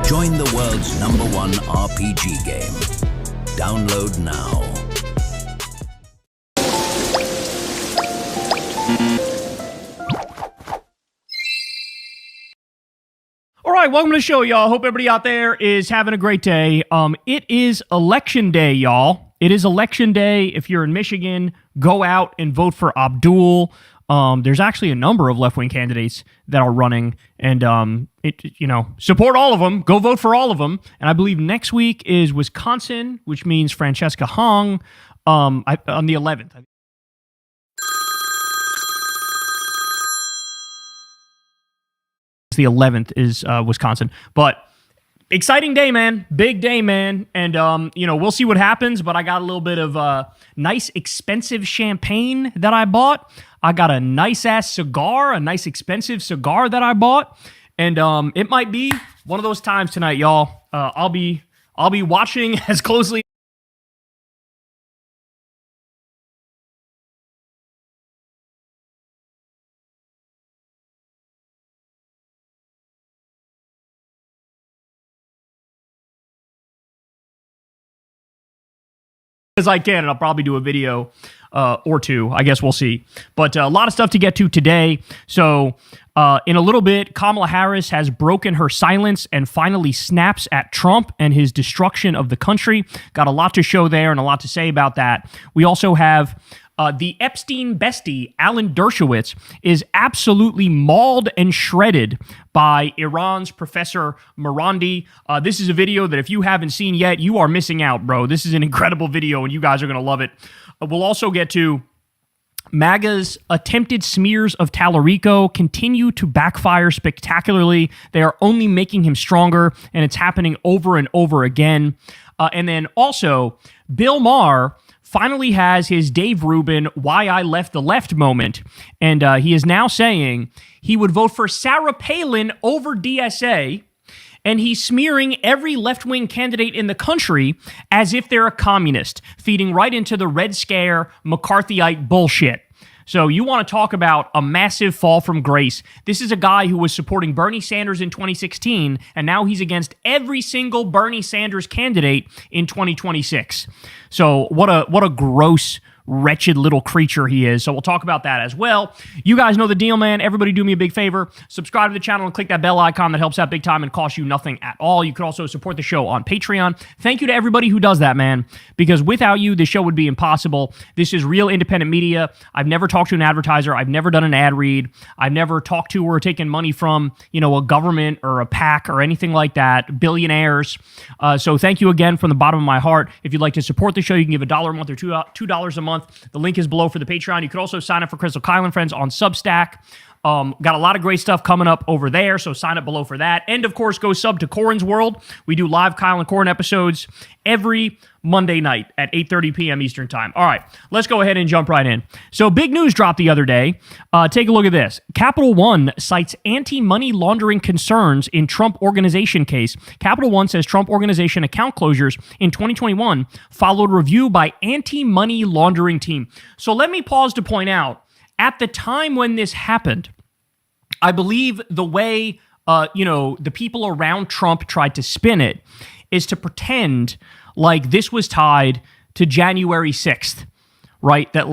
Join the world's #1 RPG game. Download now. All right, welcome to the show, y'all. Hope everybody out there is having a great day. It is election day, y'all. It is election day. If you're in Michigan, go out and vote for Abdul. There's actually a number of left-wing candidates that are running, and support all of them. Go vote for all of them. And I believe next week is Wisconsin, which means Francesca Hong on the 11th. The 11th is Wisconsin, but exciting day, man. Big day, man. And we'll see what happens, but I got a little bit of nice expensive champagne that I bought. I got a nice ass cigar, a nice expensive cigar that I bought, and it might be one of those times tonight, y'all. I'll be watching as closely as I can, and I'll probably do a video or two. I guess we'll see. But a lot of stuff to get to today. So in a little bit, Kamala Harris has broken her silence and finally snaps at Trump and his destruction of the country. Got a lot to show there and a lot to say about that. We also have the Epstein bestie, Alan Dershowitz, is absolutely mauled and shredded by Iran's Professor Marandi. This is a video that if you haven't seen yet, you are missing out, bro. This is an incredible video, and you guys are going to love it. We'll also get to MAGA's attempted smears of Tallarico continue to backfire spectacularly. They are only making him stronger, and it's happening over and over again. And then also, Bill Maher finally has his Dave Rubin "Why I Left the Left" moment, and he is now saying he would vote for Sarah Palin over DSA, and he's smearing every left-wing candidate in the country as if they're a communist, feeding right into the Red Scare McCarthyite bullshit. So you want to talk about a massive fall from grace. This is a guy who was supporting Bernie Sanders in 2016, and now he's against every single Bernie Sanders candidate in 2026. So what a gross, wretched little creature he is. So we'll talk about that as well. You guys know the deal, man. Everybody do me a big favor. Subscribe to the channel and click that bell icon. That helps out big time and costs you nothing at all. You can also support the show on Patreon. Thank you to everybody who does that, man, because without you, the show would be impossible. This is real independent media. I've never talked to an advertiser. I've never done an ad read. I've never talked to or taken money from, a government or a PAC or anything like that, billionaires. So thank you again from the bottom of my heart. If you'd like to support the show, you can give $1 a month or $2 a month. The link is below for the Patreon. You could also sign up for Crystal Kyle and Friends on Substack. Got a lot of great stuff coming up over there, so sign up below for that. And, of course, go sub to Corin's World. We do live Kyle and Corin episodes every Monday night at 8:30 p.m. Eastern Time. All right, let's go ahead and jump right in. So big news dropped the other day. Take a look at this. Capital One cites anti-money laundering concerns in Trump Organization case. Capital One says Trump Organization account closures in 2021 followed review by anti-money laundering team. So let me pause to point out, at the time when this happened, I believe the way, the people around Trump tried to spin it is to pretend like this was tied to January 6th, right? That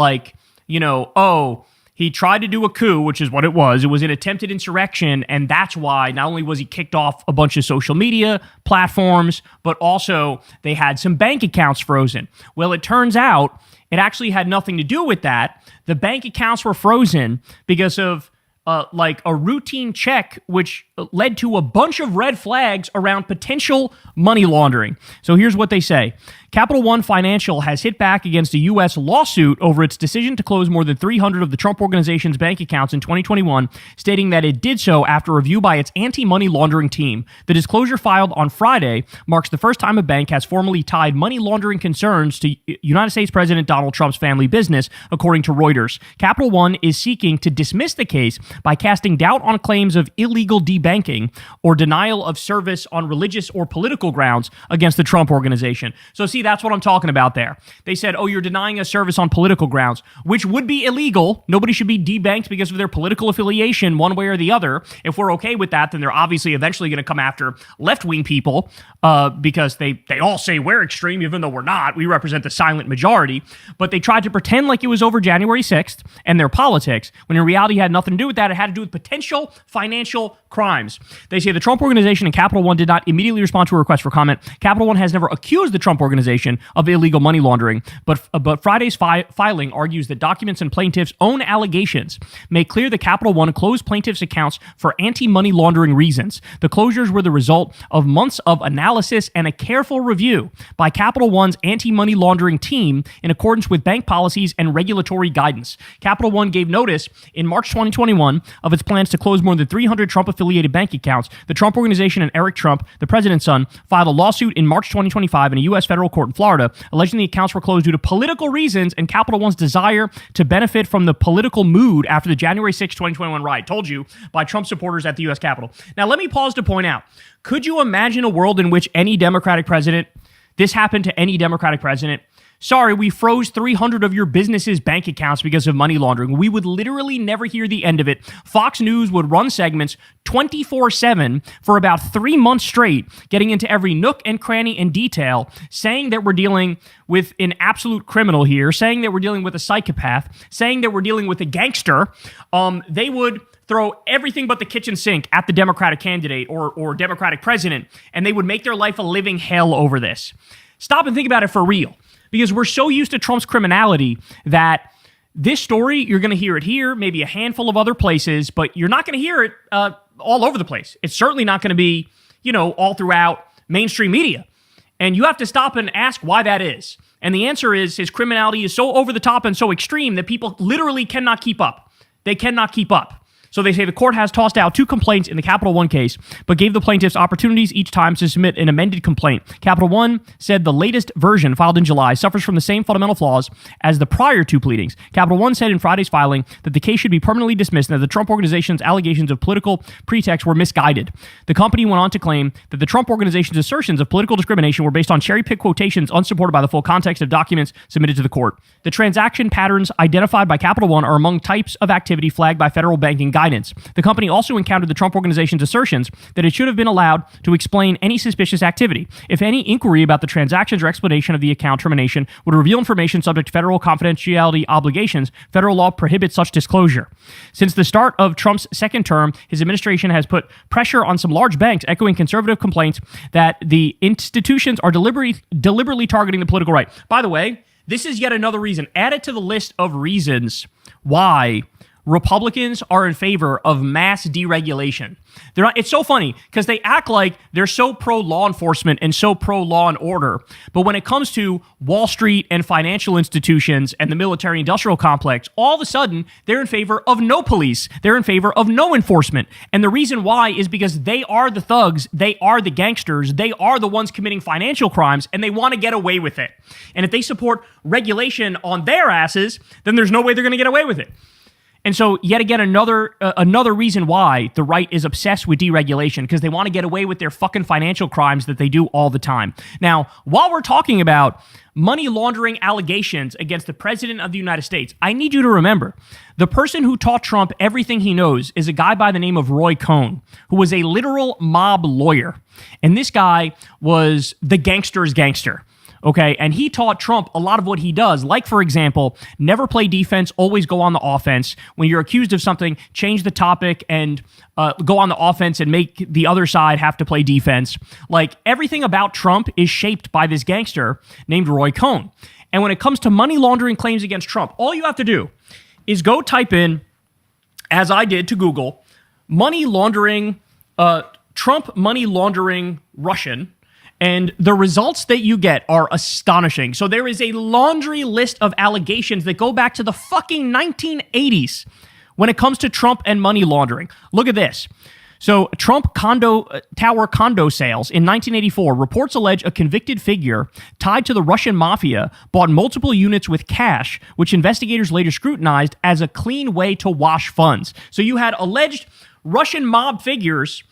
he tried to do a coup, which is what it was. It was an attempted insurrection, and that's why not only was he kicked off a bunch of social media platforms, but also they had some bank accounts frozen. Well, it turns out it actually had nothing to do with that. The bank accounts were frozen because of a routine check, which led to a bunch of red flags around potential money laundering. So here's what they say. Capital One Financial has hit back against a U.S. lawsuit over its decision to close more than 300 of the Trump Organization's bank accounts in 2021, stating that it did so after review by its anti-money laundering team. The disclosure filed on Friday marks the first time a bank has formally tied money laundering concerns to United States President Donald Trump's family business, according to Reuters. Capital One is seeking to dismiss the case, by casting doubt on claims of illegal debanking or denial of service on religious or political grounds against the Trump organization. So see, that's what I'm talking about there. They said, oh, you're denying us service on political grounds, which would be illegal. Nobody should be debanked because of their political affiliation one way or the other. If we're okay with that, then they're obviously eventually going to come after left-wing people because they all say we're extreme, even though we're not. We represent the silent majority. But they tried to pretend like it was over January 6th and their politics, when in reality it had nothing to do with that. It had to do with potential financial crimes. They say the Trump Organization and Capital One did not immediately respond to a request for comment. Capital One has never accused the Trump Organization of illegal money laundering, but Friday's filing argues that documents in plaintiffs' own allegations make clear that Capital One closed plaintiffs' accounts for anti-money laundering reasons. The closures were the result of months of analysis and a careful review by Capital One's anti-money laundering team in accordance with bank policies and regulatory guidance. Capital One gave notice in March 2021 of its plans to close more than 300 Trump-affiliated bank accounts. The Trump Organization and Eric Trump, the president's son, filed a lawsuit in March 2025 in a U.S. federal court in Florida, alleging the accounts were closed due to political reasons and Capital One's desire to benefit from the political mood after the January 6, 2021 riot, told you, by Trump supporters at the U.S. Capitol. Now, let me pause to point out, could you imagine a world in which any Democratic president, this happened to any Democratic president, sorry, we froze 300 of your business's bank accounts because of money laundering. We would literally never hear the end of it. Fox News would run segments 24/7 for about 3 months straight, getting into every nook and cranny and detail, saying that we're dealing with an absolute criminal here, saying that we're dealing with a psychopath, saying that we're dealing with a gangster. They would throw everything but the kitchen sink at the Democratic candidate or Democratic president, and they would make their life a living hell over this. Stop and think about it for real. Because we're so used to Trump's criminality that this story, you're going to hear it here, maybe a handful of other places, but you're not going to hear it all over the place. It's certainly not going to be, all throughout mainstream media. And you have to stop and ask why that is. And the answer is his criminality is so over the top and so extreme that people literally cannot keep up. They cannot keep up. So they say the court has tossed out 2 complaints in the Capital One case, but gave the plaintiffs opportunities each time to submit an amended complaint. Capital One said the latest version, filed in July, suffers from the same fundamental flaws as the prior 2 pleadings. Capital One said in Friday's filing that the case should be permanently dismissed and that the Trump Organization's allegations of political pretext were misguided. The company went on to claim that the Trump Organization's assertions of political discrimination were based on cherry-picked quotations unsupported by the full context of documents submitted to the court. The transaction patterns identified by Capital One are among types of activity flagged by federal banking guidance. The company also encountered the Trump Organization's assertions that it should have been allowed to explain any suspicious activity. If any inquiry about the transactions or explanation of the account termination would reveal information subject to federal confidentiality obligations, federal law prohibits such disclosure. Since the start of Trump's second term, his administration has put pressure on some large banks, echoing conservative complaints that the institutions are deliberately targeting the political right. By the way, this is yet another reason. Add it to the list of reasons why Republicans are in favor of mass deregulation. It's so funny because they act like they're so pro-law enforcement and so pro-law and order. But when it comes to Wall Street and financial institutions and the military-industrial complex, all of a sudden, they're in favor of no police. They're in favor of no enforcement. And the reason why is because they are the thugs, they are the gangsters, they are the ones committing financial crimes, and they want to get away with it. And if they support regulation on their asses, then there's no way they're going to get away with it. And so, yet again, another reason why the right is obsessed with deregulation, because they want to get away with their fucking financial crimes that they do all the time. Now, while we're talking about money laundering allegations against the president of the United States, I need you to remember, the person who taught Trump everything he knows is a guy by the name of Roy Cohn, who was a literal mob lawyer. And this guy was the gangster's gangster. Okay, and he taught Trump a lot of what he does, like, for example, never play defense, always go on the offense. When you're accused of something, change the topic and go on the offense and make the other side have to play defense. Like, everything about Trump is shaped by this gangster named Roy Cohn. And when it comes to money laundering claims against Trump, all you have to do is go type in, as I did to Google, money laundering, Trump money laundering Russian, and the results that you get are astonishing. So there is a laundry list of allegations that go back to the fucking 1980s when it comes to Trump and money laundering. Look at this. So Trump tower condo sales in 1984, reports allege a convicted figure tied to the Russian mafia bought multiple units with cash, which investigators later scrutinized as a clean way to wash funds. So you had alleged Russian mob figures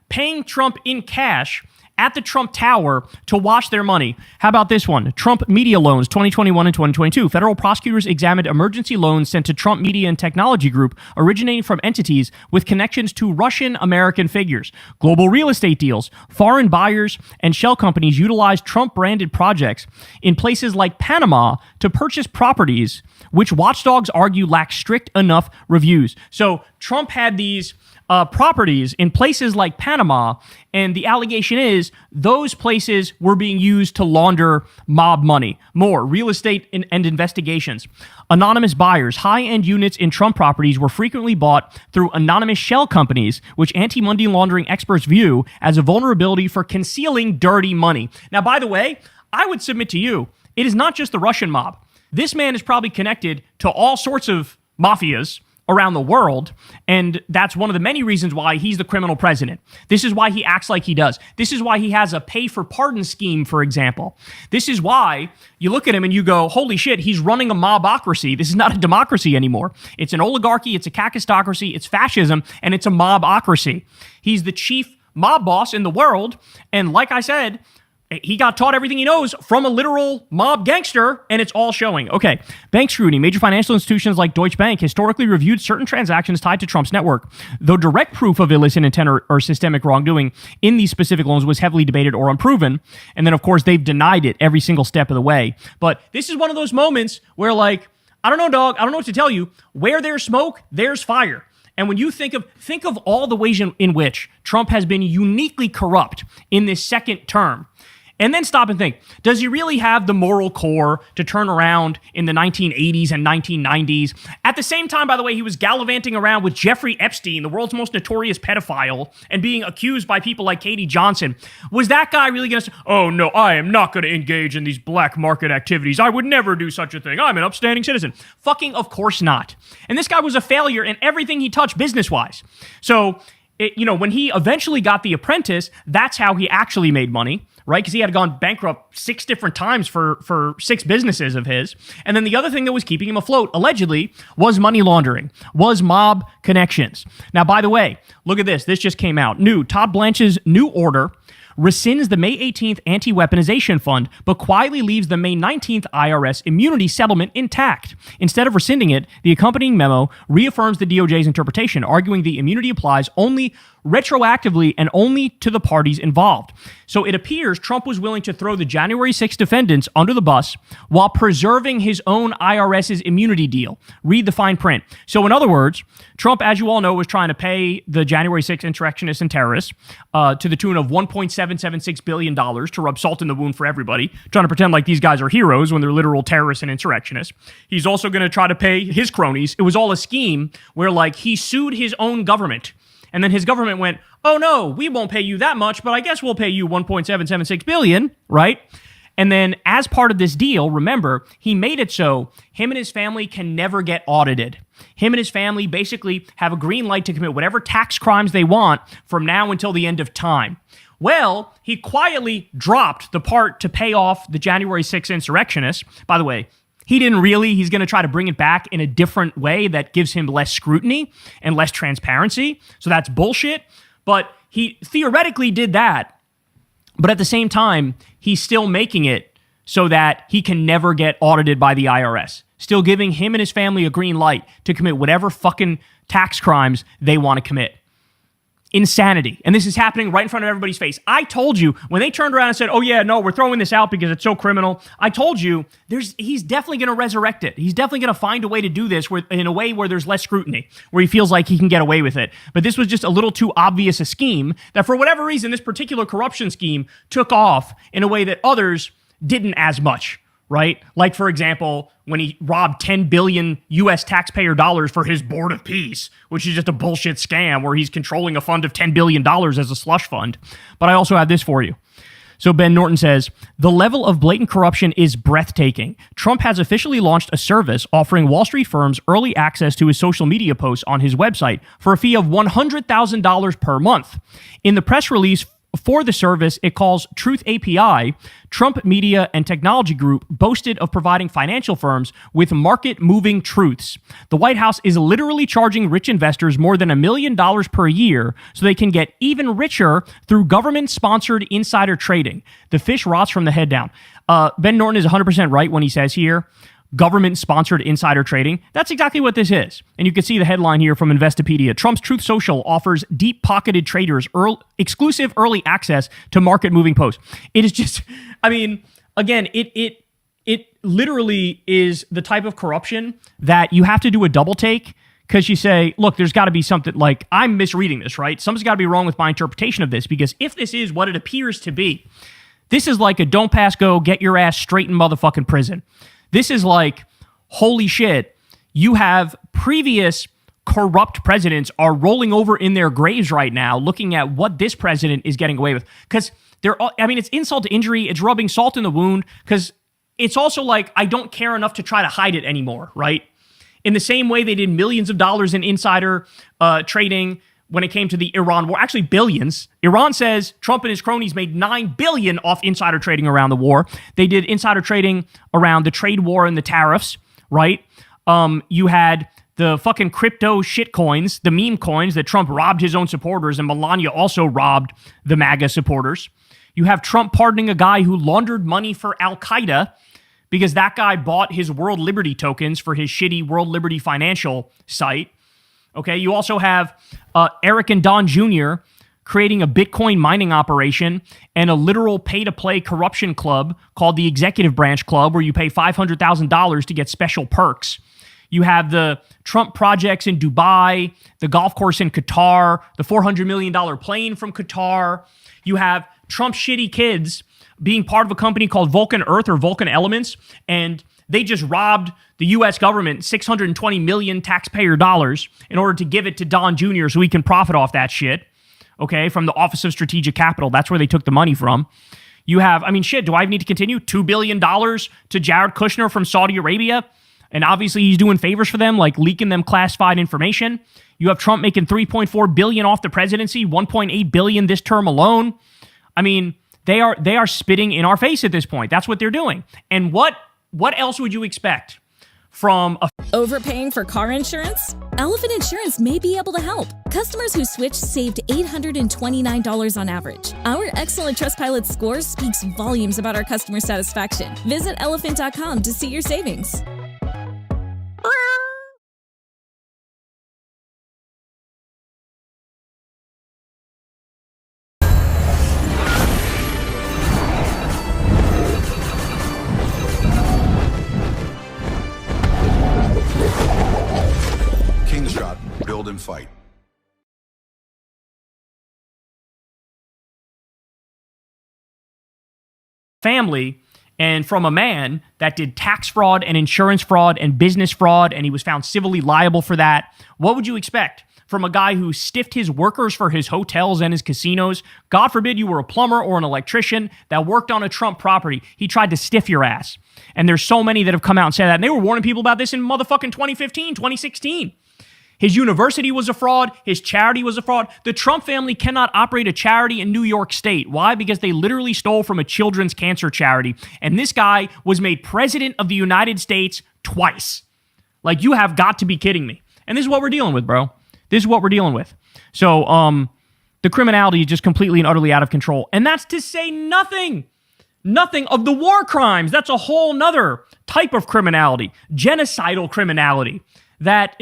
paying Trump in cash at the Trump Tower to wash their money. How about this one? Trump media loans 2021 and 2022. Federal prosecutors examined emergency loans sent to Trump Media and Technology Group originating from entities with connections to Russian American figures. Global real estate deals. Foreign buyers and shell companies utilized Trump-branded projects in places like Panama to purchase properties which watchdogs argue lack strict enough reviews. So Trump had these properties in places like Panama, and the allegation is those places were being used to launder mob money. More real estate and investigations. Anonymous buyers. High-end units in Trump properties were frequently bought through anonymous shell companies, which anti-money laundering experts view as a vulnerability for concealing dirty money. Now, by the way, I would submit to you, it is not just the Russian mob. This man is probably connected to all sorts of mafias around the world, and that's one of the many reasons why he's the criminal president. This is why he acts like he does. This is why he has a pay-for-pardon scheme, for example. This is why you look at him and you go, holy shit, he's running a mobocracy. This is not a democracy anymore. It's an oligarchy, it's a kakistocracy, it's fascism, and it's a mobocracy. He's the chief mob boss in the world, and like I said, he got taught everything he knows from a literal mob gangster, and it's all showing. Okay, bank scrutiny. Major financial institutions like Deutsche Bank historically reviewed certain transactions tied to Trump's network, though direct proof of illicit intent or systemic wrongdoing in these specific loans was heavily debated or unproven. And then, of course, they've denied it every single step of the way. But this is one of those moments where, like, I don't know, dog, I don't know what to tell you. Where there's smoke, there's fire. And when you think of all the ways in which Trump has been uniquely corrupt in this second term, and then stop and think, does he really have the moral core to turn around in the 1980s and 1990s? At the same time, by the way, he was gallivanting around with Jeffrey Epstein, the world's most notorious pedophile, and being accused by people like Katie Johnson. Was that guy really going to say, oh no, I am not going to engage in these black market activities. I would never do such a thing. I'm an upstanding citizen. Fucking of course not. And this guy was a failure in everything he touched business-wise. So, when he eventually got The Apprentice, that's how he actually made money, right? Because he had gone bankrupt 6 different times for 6 businesses of his. And then the other thing that was keeping him afloat, allegedly, was money laundering, was mob connections. Now, by the way, look at this. This just came out. Todd Blanche's new order rescinds the May 18th anti-weaponization fund, but quietly leaves the May 19th IRS immunity settlement intact. Instead of rescinding it, the accompanying memo reaffirms the DOJ's interpretation, arguing the immunity applies only retroactively and only to the parties involved. So it appears Trump was willing to throw the January 6 defendants under the bus while preserving his own IRS's immunity deal. Read the fine print. So in other words, Trump, as you all know, was trying to pay the January 6 insurrectionists and terrorists to the tune of $1.776 billion to rub salt in the wound for everybody, trying to pretend like these guys are heroes when they're literal terrorists and insurrectionists. He's also going to try to pay his cronies. It was all a scheme where, like, he sued his own government. And then his government went, oh no, we won't pay you that much, but I guess we'll pay you $1.776 billion, right? And then as part of this deal, remember, he made it so him and his family can never get audited. Him and his family basically have a green light to commit whatever tax crimes they want from now until the end of time. Well, he quietly dropped the part to pay off the January 6th insurrectionists. By the way, he didn't really. He's going to try to bring it back in a different way that gives him less scrutiny and less transparency. So that's bullshit. But he theoretically did that. But at the same time, he's still making it so that he can never get audited by the IRS. Still giving him and his family a green light to commit whatever fucking tax crimes they want to commit. Insanity. And this is happening right in front of everybody's face. I told you, when they turned around and said, oh yeah, no, we're throwing this out because it's so criminal, I told you, he's definitely going to resurrect it. He's definitely going to find a way to do this in a way where there's less scrutiny, where he feels like he can get away with it. But this was just a little too obvious a scheme that for whatever reason, this particular corruption scheme took off in a way that others didn't as much. Right? Like, for example, when he robbed 10 billion US taxpayer dollars for his Board of Peace, which is just a bullshit scam where he's controlling a fund of $10 billion as a slush fund. But I also have this for you. So Ben Norton says, the level of blatant corruption is breathtaking. Trump has officially launched a service offering Wall Street firms early access to his social media posts on his website for a fee of $100,000 per month. In the press release for the service it calls Truth API, Trump Media and Technology Group boasted of providing financial firms with market-moving truths. The White House is literally charging rich investors more than $1 million per year so they can get even richer through government-sponsored insider trading. The fish rots from the head down. Ben Norton is 100% right when he says here, government-sponsored insider trading. That's exactly what this is. And you can see the headline here from Investopedia. Trump's Truth Social offers deep-pocketed traders exclusive early access to market-moving posts. It is just, I mean, again, it literally is the type of corruption that you have to do a double take because you say, look, there's got to be something like, I'm misreading this, right? Something's got to be wrong with my interpretation of this, because if this is what it appears to be, this is like a don't pass go, get your ass straight in motherfucking prison. This is like, holy shit, you have previous corrupt presidents are rolling over in their graves right now looking at what this president is getting away with. Because it's insult to injury. It's rubbing salt in the wound, because it's also like, I don't care enough to try to hide it anymore, right? In the same way they did millions of dollars in insider trading when it came to the Iran war, actually billions. Iran says Trump and his cronies made $9 billion off insider trading around the war. They did insider trading around the trade war and the tariffs, right? You had the fucking crypto shit coins, the meme coins that Trump robbed his own supporters, and Melania also robbed the MAGA supporters. You have Trump pardoning a guy who laundered money for Al-Qaeda because that guy bought his World Liberty tokens for his shitty World Liberty financial site. Okay, you also have Eric and Don Jr. creating a Bitcoin mining operation and a literal pay-to-play corruption club called the Executive Branch Club, where you pay $500,000 to get special perks. You have the Trump projects in Dubai, the golf course in Qatar, the $400 million plane from Qatar. You have Trump shitty kids being part of a company called Vulcan Earth or Vulcan Elements, and they just robbed the U.S. government $620 million taxpayer dollars in order to give it to Don Jr. so he can profit off that shit, okay, from the Office of Strategic Capital. That's where they took the money from. You have, do I need to continue? $2 billion to Jared Kushner from Saudi Arabia, and obviously he's doing favors for them, like leaking them classified information. You have Trump making $3.4 billion off the presidency, $1.8 billion this term alone. I mean, they are spitting in our face at this point. That's what they're doing. And what else would you expect from a... Overpaying for car insurance? Elephant Insurance may be able to help. Customers who switched saved $829 on average. Our excellent Trustpilot score speaks volumes about our customer satisfaction. Visit elephant.com to see your savings. Build and fight. Family, and from a man that did tax fraud and insurance fraud and business fraud, and he was found civilly liable for that. What would you expect from a guy who stiffed his workers for his hotels and his casinos? God forbid you were a plumber or an electrician that worked on a Trump property. He tried to stiff your ass. And there's so many that have come out and said that. And they were warning people about this in motherfucking 2015, 2016. His university was a fraud. His charity was a fraud. The Trump family cannot operate a charity in New York State. Why? Because they literally stole from a children's cancer charity. And this guy was made president of the United States twice. Like, you have got to be kidding me. And this is what we're dealing with, bro. This is what we're dealing with. So, the criminality is just completely and utterly out of control. And that's to say nothing of the war crimes. That's a whole nother type of criminality. Genocidal criminality. That,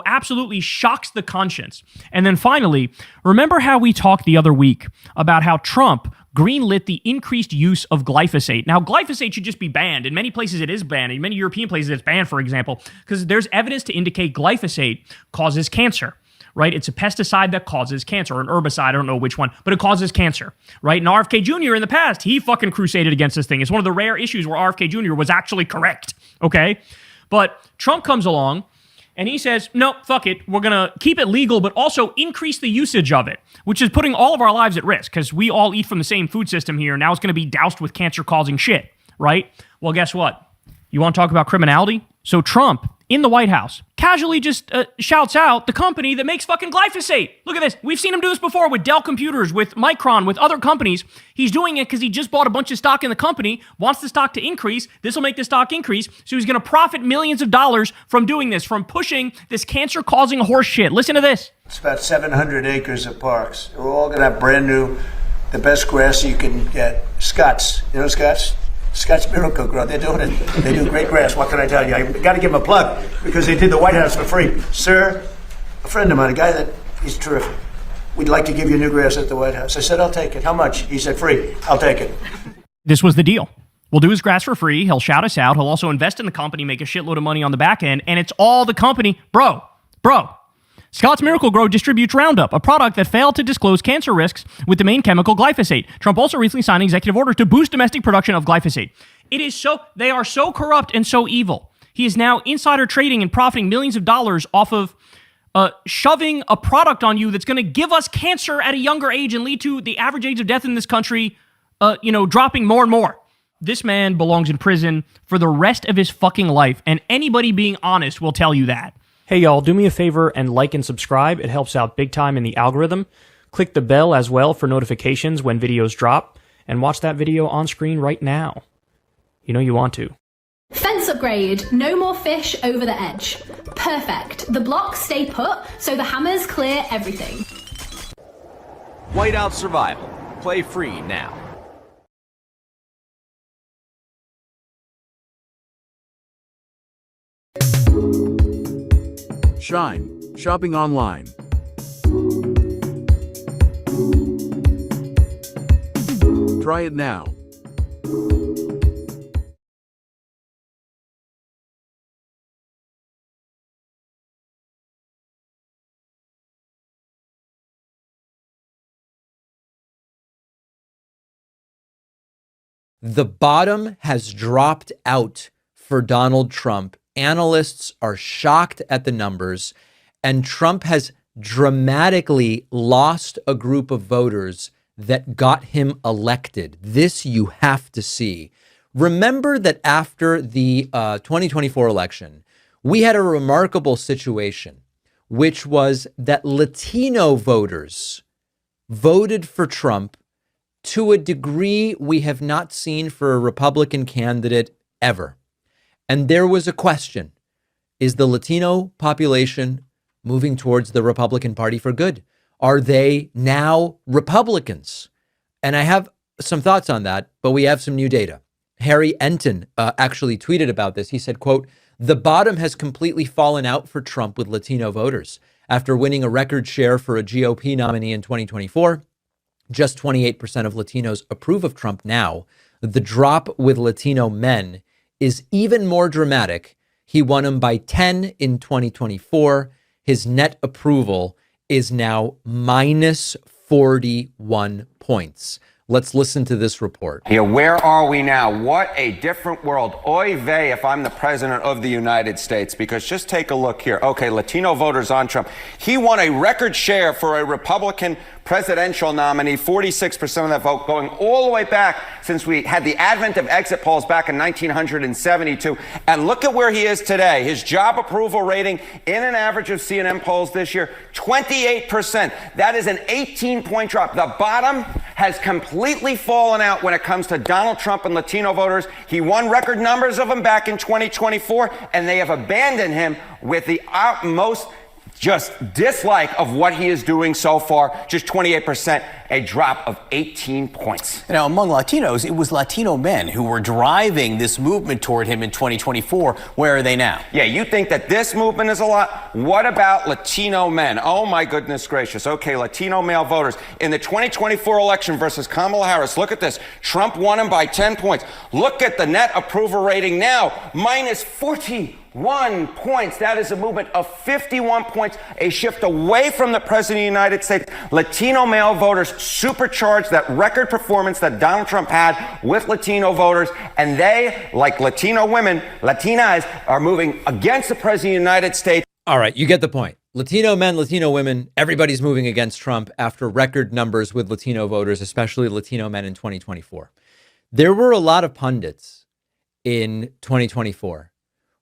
absolutely shocks the conscience. And then finally, remember how we talked the other week about how Trump greenlit the increased use of glyphosate. Now, glyphosate should just be banned. In many places it is banned. In many European places it's banned, for example, because there's evidence to indicate glyphosate causes cancer, right? It's a pesticide that causes cancer, or an herbicide, I don't know which one, but it causes cancer, right? And RFK Jr. in the past, he fucking crusaded against this thing. It's one of the rare issues where RFK Jr. was actually correct, okay? But Trump comes along, And he says, no, fuck it. We're going to keep it legal, but also increase the usage of it, which is putting all of our lives at risk because we all eat from the same food system here. Now it's going to be doused with cancer-causing shit, right? Well, guess what? You want to talk about criminality? So Trump, in the White House, casually just shouts out the company that makes fucking glyphosate. Look at this. We've seen him do this before with Dell Computers, with Micron, with other companies. He's doing it because he just bought a bunch of stock in the company, wants the stock to increase. This will make the stock increase. So he's going to profit millions of dollars from doing this, from pushing this cancer-causing horse shit. Listen to this. It's about 700 acres of parks. We're all going to have brand new, the best grass you can get. Scott's. You know Scott's? Scott's Miracle Grow. They're doing it. They do great grass. What can I tell you? I got to give them a plug because they did the White House for free. Sir, a friend of mine, a guy that he's terrific. We'd like to give you new grass at the White House. I said, I'll take it. How much? He said, free. I'll take it. This was the deal. We'll do his grass for free. He'll shout us out. He'll also invest in the company, make a shitload of money on the back end. And it's all the company. Bro. Scott's Miracle-Gro distributes Roundup, a product that failed to disclose cancer risks with the main chemical glyphosate. Trump also recently signed an executive order to boost domestic production of glyphosate. They are so corrupt and so evil. He is now insider trading and profiting millions of dollars off of shoving a product on you that's going to give us cancer at a younger age and lead to the average age of death in this country, dropping more and more. This man belongs in prison for the rest of his fucking life, and anybody being honest will tell you that. Hey y'all, do me a favor and like and subscribe. It helps out big time in the algorithm. Click the bell as well for notifications when videos drop, and watch that video on screen right now. You know you want to. Fence upgrade. No more fish over the edge. Perfect. The blocks stay put, so the hammers clear everything. Whiteout Survival. Play free now. Shine. Shopping online. Try it now. The bottom has dropped out for Donald Trump. Analysts are shocked at the numbers, and Trump has dramatically lost a group of voters that got him elected. This you have to see. Remember that after the 2024 election, we had a remarkable situation, which was that Latino voters voted for Trump to a degree we have not seen for a Republican candidate ever. And there was a question: is the Latino population moving towards the Republican Party for good? Are they now Republicans? And I have some thoughts on that, but we have some new data. Harry Enton actually tweeted about this. He said, quote, "The bottom has completely fallen out for Trump with Latino voters. After winning a record share for a GOP nominee in 2024, just 28% of Latinos approve of Trump now. The drop with Latino men is even more dramatic. He won him by 10 in 2024. His net approval is now minus 41 points. Let's listen to this report. Here, where are we now? What a different world. Oy vey if I'm the president of the United States, because just take a look here. Okay, Latino voters on Trump. He won a record share for a Republican presidential nominee, 46% of that vote, going all the way back since we had the advent of exit polls back in 1972. And look at where he is today. His job approval rating in an average of CNN polls this year, 28%. That is an 18-point drop. The bottom has completely fallen out when it comes to Donald Trump and Latino voters. He won record numbers of them back in 2024, and they have abandoned him with the utmost just dislike of what he is doing so far. Just 28%, a drop of 18 points. Now, among Latinos, it was Latino men who were driving this movement toward him in 2024. Where are they now? Yeah, you think that this movement is a lot? What about Latino men? Oh, my goodness gracious. Okay, Latino male voters. In the 2024 election versus Kamala Harris, look at this. Trump won him by 10 points. Look at the net approval rating now, minus 41 points. That is a movement of 51 points, a shift away from the president of the United States. Latino male voters supercharged that record performance that Donald Trump had with Latino voters, and they, like Latino women, Latinas, are moving against the president of the United States. All right, you get the point. Latino men, Latino women, everybody's moving against Trump after record numbers with Latino voters, especially Latino men in 2024. There were a lot of pundits in 2024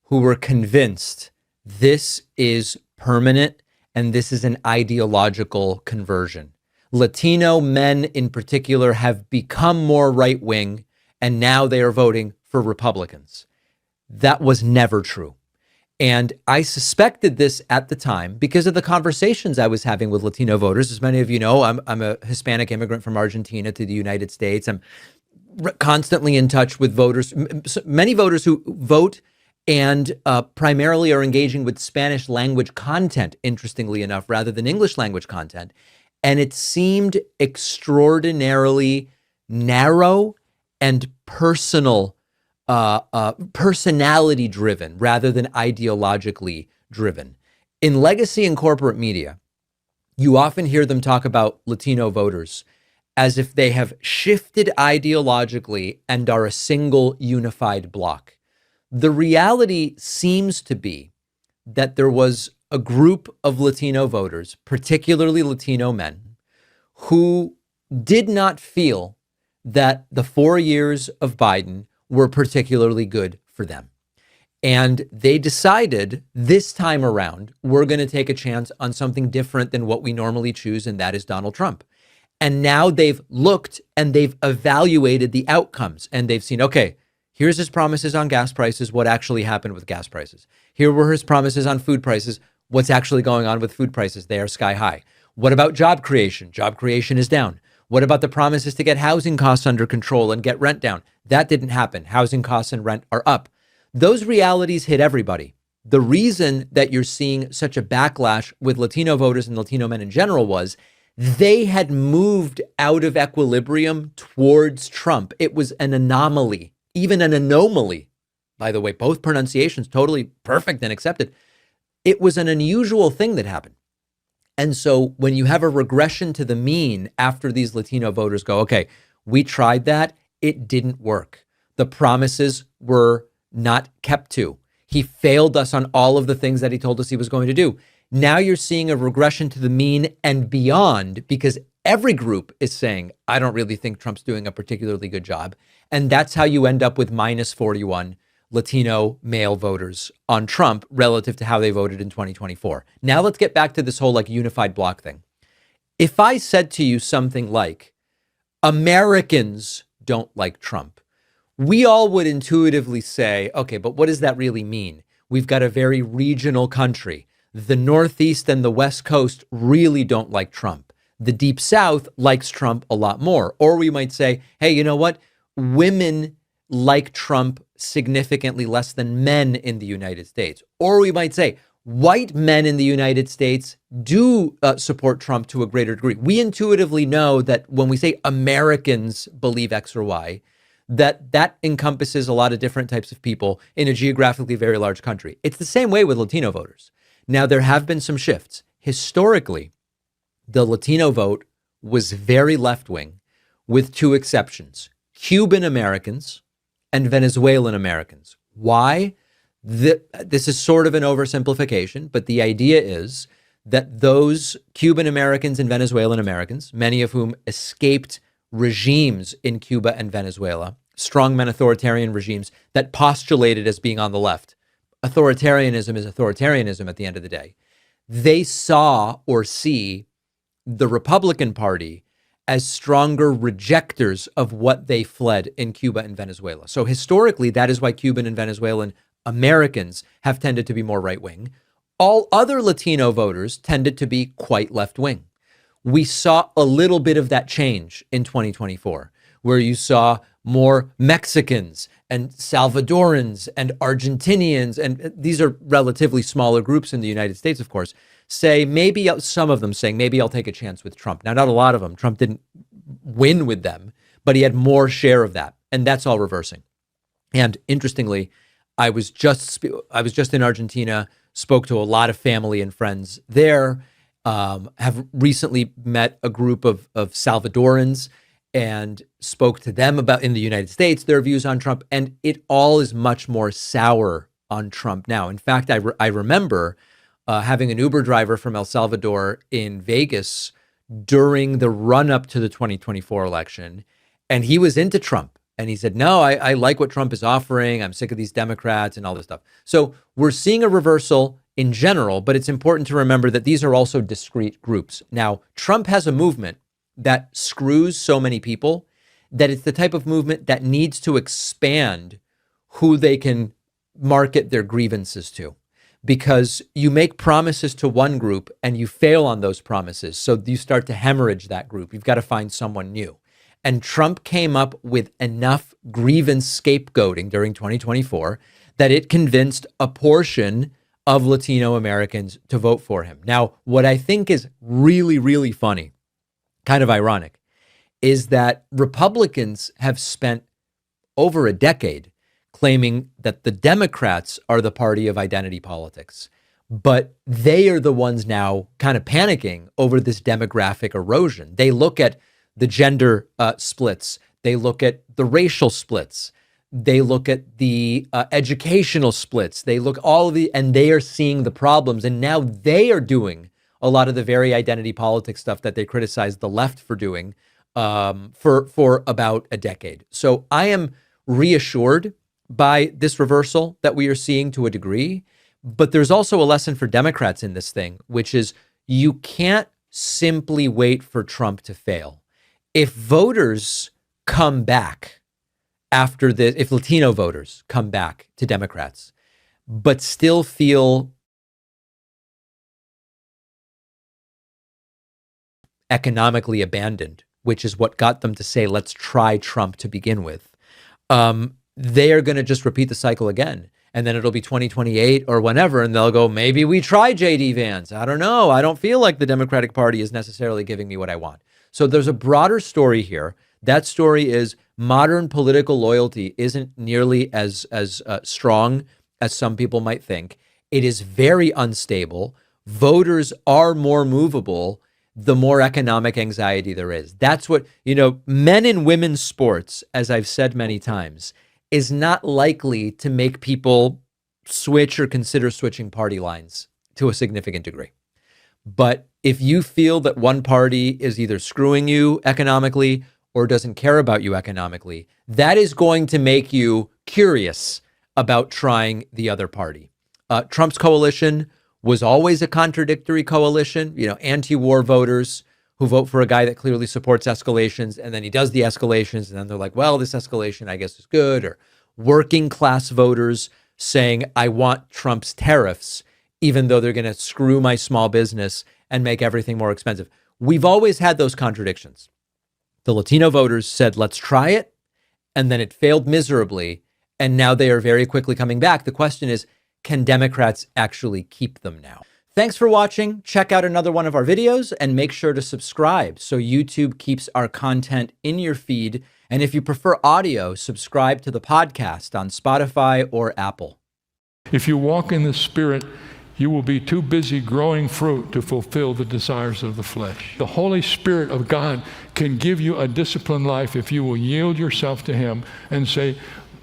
who were convinced this is permanent and this is an ideological conversion. Latino men in particular have become more right-wing and now they are voting for Republicans. That was never true. And I suspected this at the time because of the conversations I was having with Latino voters. As many of you know, I'm a Hispanic immigrant from Argentina to the United States. I'm constantly in touch with voters, many voters who vote and primarily are engaging with Spanish language content, interestingly enough, rather than English language content. And it seemed extraordinarily narrow and personal, personality driven rather than ideologically driven. In legacy and corporate media, you often hear them talk about Latino voters as if they have shifted ideologically and are a single unified bloc. The reality seems to be that there was a group of Latino voters, particularly Latino men, who did not feel that the 4 years of Biden were particularly good for them. And they decided this time around, we're going to take a chance on something different than what we normally choose, and that is Donald Trump. And now they've looked and they've evaluated the outcomes and they've seen, okay, here's his promises on gas prices, what actually happened with gas prices. Here were his promises on food prices, what's actually going on with food prices. They are sky high. What about job creation? Job creation is down. What about the promises to get housing costs under control and get rent down? That didn't happen. Housing costs and rent are up. Those realities hit everybody. The reason that you're seeing such a backlash with Latino voters and Latino men in general was they had moved out of equilibrium towards Trump. It was an anomaly, even an anomaly. By the way, both pronunciations totally perfect and accepted. It was an unusual thing that happened. And so when you have a regression to the mean after these Latino voters go, okay, we tried that, it didn't work. The promises were not kept to. He failed us on all of the things that he told us he was going to do. Now you're seeing a regression to the mean and beyond because every group is saying, I don't really think Trump's doing a particularly good job. And that's how you end up with minus 41 Latino male voters on Trump relative to how they voted in 2024. Now let's get back to this whole like unified bloc thing. If I said to you something like, Americans don't like Trump, we all would intuitively say, okay, but what does that really mean? We've got a very regional country. The Northeast and the West Coast really don't like Trump. The Deep South likes Trump a lot more. Or we might say, hey, you know what? Women like Trump significantly less than men in the United States. Or we might say white men in the United States do support Trump to a greater degree. We intuitively know that when we say Americans believe X or Y, that encompasses a lot of different types of people in a geographically very large country. It's the same way with Latino voters. Now, there have been some shifts. Historically, the Latino vote was very left-wing with two exceptions, Cuban Americans and Venezuelan Americans. Why? This is sort of an oversimplification, but the idea is that those Cuban Americans and Venezuelan Americans, many of whom escaped regimes in Cuba and Venezuela, strongman authoritarian regimes that postulated as being on the left. Authoritarianism is authoritarianism at the end of the day. They saw or see the Republican Party as stronger rejectors of what they fled in Cuba and Venezuela. So historically, that is why Cuban and Venezuelan Americans have tended to be more right-wing. All other Latino voters tended to be quite left-wing. We saw a little bit of that change in 2024, where you saw more Mexicans and Salvadorans and Argentinians, and these are relatively smaller groups in the United States, of course, say maybe, some of them saying, maybe I'll take a chance with Trump. Now, not a lot of them. Trump didn't win with them, but he had more share of that. And that's all reversing. And interestingly, I was just in Argentina, spoke to a lot of family and friends there, have recently met a group of Salvadorans and spoke to them about, in the United States, their views on Trump. And it all is much more sour on Trump now. In fact, I remember having an Uber driver from El Salvador in Vegas during the run up to the 2024 election. And he was into Trump. And he said, no, I like what Trump is offering. I'm sick of these Democrats and all this stuff. So we're seeing a reversal in general, but it's important to remember that these are also discrete groups. Now, Trump has a movement that screws so many people that it's the type of movement that needs to expand who they can market their grievances to, because you make promises to one group and you fail on those promises. So you start to hemorrhage that group. You've got to find someone new. And Trump came up with enough grievance scapegoating during 2024 that it convinced a portion of Latino Americans to vote for him. Now, what I think is really, really funny, kind of ironic, is that Republicans have spent over a decade claiming that the Democrats are the party of identity politics, but they are the ones now kind of panicking over this demographic erosion. They look at the gender splits, they look at the racial splits, they look at the educational splits, they look all of the, and they are seeing the problems. And now they are doing a lot of the very identity politics stuff that they criticized the left for doing for about a decade. So I am reassured by this reversal that we are seeing to a degree, but there's also a lesson for Democrats in this thing, which is you can't simply wait for Trump to fail. If voters come back after this, if Latino voters come back to Democrats, but still feel economically abandoned, which is what got them to say, let's try Trump to begin with, they are going to just repeat the cycle again. And then it'll be 2028 or whenever, and they'll go, maybe we try J.D. Vance. I don't know. I don't feel like the Democratic Party is necessarily giving me what I want. So there's a broader story here. That story is modern political loyalty isn't nearly as strong as some people might think. It is very unstable. Voters are more movable the more economic anxiety there is. That's what, men and women's sports, as I've said many times, is not likely to make people switch or consider switching party lines to a significant degree. But if you feel that one party is either screwing you economically or doesn't care about you economically, that is going to make you curious about trying the other party. Trump's coalition was always a contradictory coalition, anti-war voters who vote for a guy that clearly supports escalations, and then he does the escalations, and then they're like, well, this escalation, I guess, is good. Or working class voters saying, I want Trump's tariffs, even though they're going to screw my small business and make everything more expensive. We've always had those contradictions. The Latino voters said, let's try it, and then it failed miserably, and now they are very quickly coming back. The question is, can Democrats actually keep them now? Thanks for watching. Check out another one of our videos and make sure to subscribe so YouTube keeps our content in your feed. And if you prefer audio, subscribe to the podcast on Spotify or Apple. If you walk in the Spirit, you will be too busy growing fruit to fulfill the desires of the flesh. The Holy Spirit of God can give you a disciplined life if you will yield yourself to Him and say,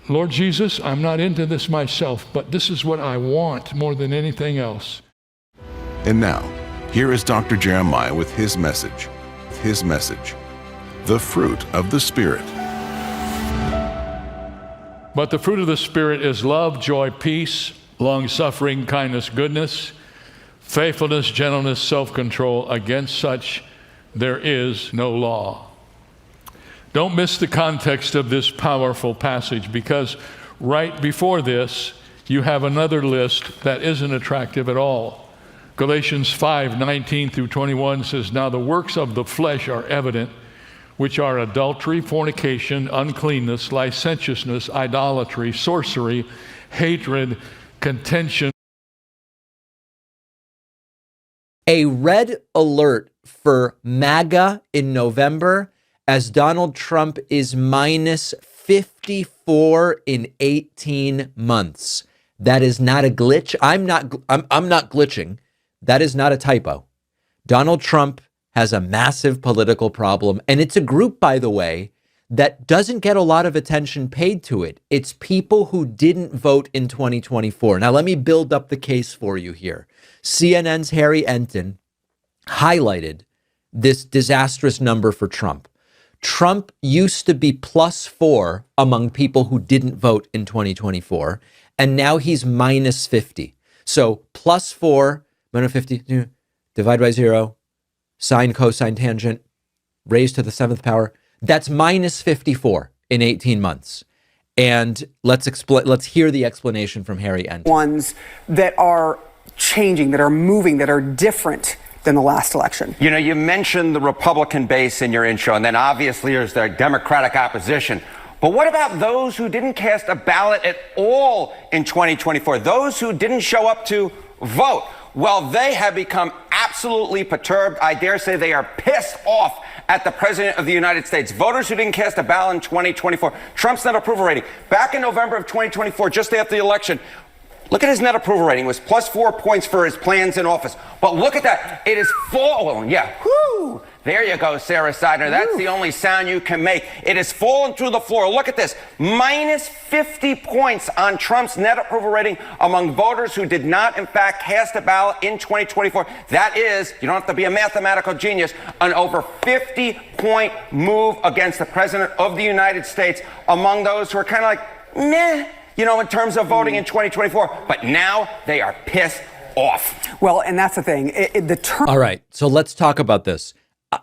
Lord Jesus, I'm not into this myself, but this is what I want more than anything else. And now, here is Dr. Jeremiah with his message. The fruit of the Spirit. But the fruit of the Spirit is love, joy, peace, long-suffering, kindness, goodness, faithfulness, gentleness, self-control. Against such there is no law. Don't miss the context of this powerful passage, because right before this, you have another list that isn't attractive at all. Galatians 5:19 through 21 says, now the works of the flesh are evident, which are adultery, fornication, uncleanness, licentiousness, idolatry, sorcery, hatred, contention. A red alert for MAGA in November as Donald Trump is minus 54 in 18 months. That is not a glitch. I'm not glitching. That is not a typo. Donald Trump has a massive political problem. And it's a group, by the way, that doesn't get a lot of attention paid to it. It's people who didn't vote in 2024. Now, let me build up the case for you here. CNN's Harry Enton highlighted this disastrous number for Trump. Trump used to be +4 among people who didn't vote in 2024, and now he's -50. So +4, -50, divide by 0, sine, cosine, tangent, raised to the 7th power. That's -54 in 18 months. And let's hear the explanation from Harry Enton. Ones that are changing, that are moving, that are different than the last election. You know, you mentioned the Republican base in your intro, and then obviously there's the Democratic opposition. But what about those who didn't cast a ballot at all in 2024? Those who didn't show up to vote? Well, they have become absolutely perturbed. I dare say they are pissed off at the President of the United States. Voters who didn't cast a ballot in 2024. Trump's net approval rating. Back in November of 2024, just after the election, look at his net approval rating. It was +4 points for his plans in office. But look at that. It has fallen. Yeah. Whoo. There you go, Sarah Seidner. That's the only sound you can make. It has fallen through the floor. Look at this. -50 points on Trump's net approval rating among voters who did not, in fact, cast a ballot in 2024. That is, you don't have to be a mathematical genius, an over 50-point move against the President of the United States among those who are kind of like, meh, you know, in terms of voting in 2024. But now they are pissed off. Well, and that's the thing. All right, so let's talk about this.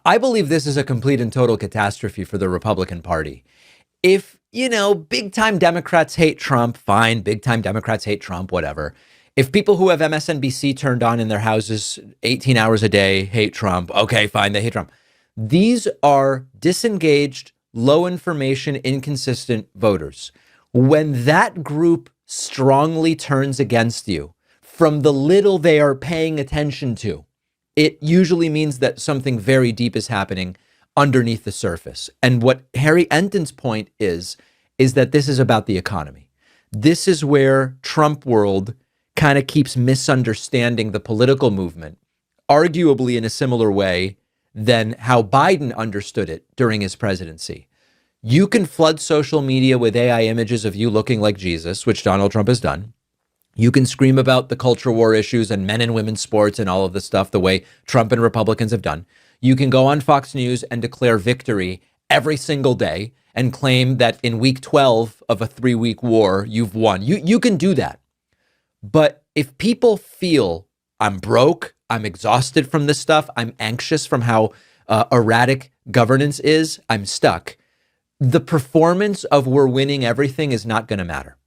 I believe this is a complete and total catastrophe for the Republican Party. If, you know, big time Democrats hate Trump, fine, big time Democrats hate Trump, whatever. If people who have MSNBC turned on in their houses 18 hours a day hate Trump, okay, fine, they hate Trump. These are disengaged, low information, inconsistent voters. When that group strongly turns against you from the little they are paying attention to, it usually means that something very deep is happening underneath the surface. And what Harry Enton's point is that this is about the economy. This is where Trump world kind of keeps misunderstanding the political movement, arguably in a similar way than how Biden understood it during his presidency. You can flood social media with AI images of you looking like Jesus, which Donald Trump has done. You can scream about the culture war issues and men and women's sports and all of this stuff the way Trump and Republicans have done. You can go on Fox News and declare victory every single day and claim that in week 12 of a 3-week war, you've won. You can do that. But if people feel I'm broke, I'm exhausted from this stuff, I'm anxious from how erratic governance is, I'm stuck, the performance of we're winning everything is not going to matter.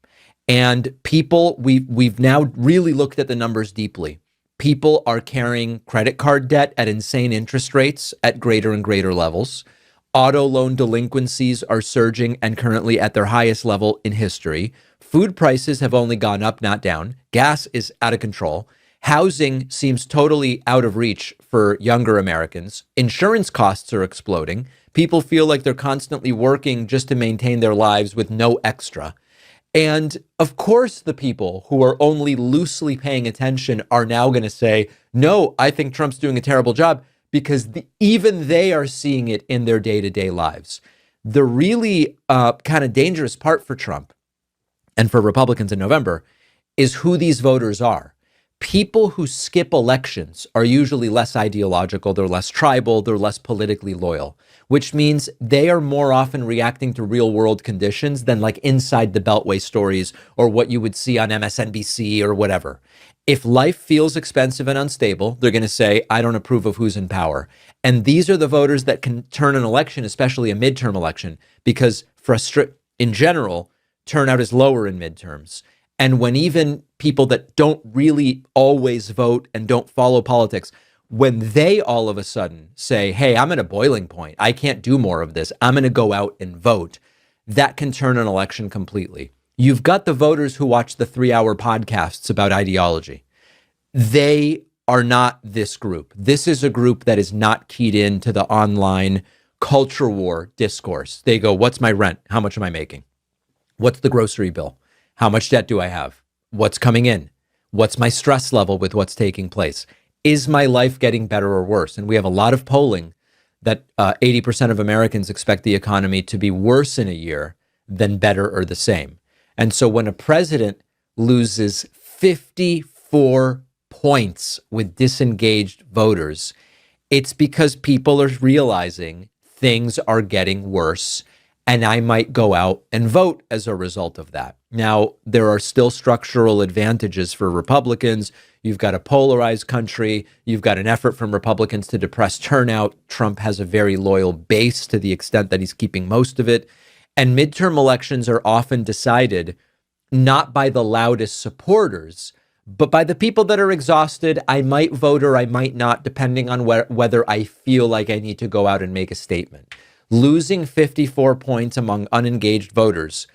And people, we've now really looked at the numbers deeply. People are carrying credit card debt at insane interest rates at greater and greater levels. Auto loan delinquencies are surging and currently at their highest level in history. Food prices have only gone up, not down. Gas is out of control. Housing seems totally out of reach for younger Americans. Insurance costs are exploding. People feel like they're constantly working just to maintain their lives with no extra. And of course, the people who are only loosely paying attention are now going to say, no, I think Trump's doing a terrible job, because even they are seeing it in their day-to-day lives. The really kind of dangerous part for Trump and for Republicans in November is who these voters are. People who skip elections are usually less ideological, they're less tribal, they're less politically loyal, which means they are more often reacting to real world conditions than like inside the Beltway stories or what you would see on MSNBC or whatever. If life feels expensive and unstable, they're going to say, I don't approve of who's in power. And these are the voters that can turn an election, especially a midterm election, because in general, turnout is lower in midterms. And when even people that don't really always vote and don't follow politics, when they all of a sudden say, hey, I'm at a boiling point, I can't do more of this, I'm going to go out and vote, that can turn an election completely. You've got the voters who watch the 3-hour podcasts about ideology. They are not this group. This is a group that is not keyed into the online culture war discourse. They go, what's my rent? How much am I making? What's the grocery bill? How much debt do I have? What's coming in? What's my stress level with what's taking place? Is my life getting better or worse? And we have a lot of polling that 80% of Americans expect the economy to be worse in a year than better or the same. And so when a president loses 54 points with disengaged voters, it's because people are realizing things are getting worse, and I might go out and vote as a result of that. Now, there are still structural advantages for Republicans. You've got a polarized country. You've got an effort from Republicans to depress turnout. Trump has a very loyal base to the extent that he's keeping most of it. And midterm elections are often decided not by the loudest supporters, but by the people that are exhausted. I might vote or I might not, depending on whether I feel like I need to go out and make a statement. Losing 54 points among unengaged voters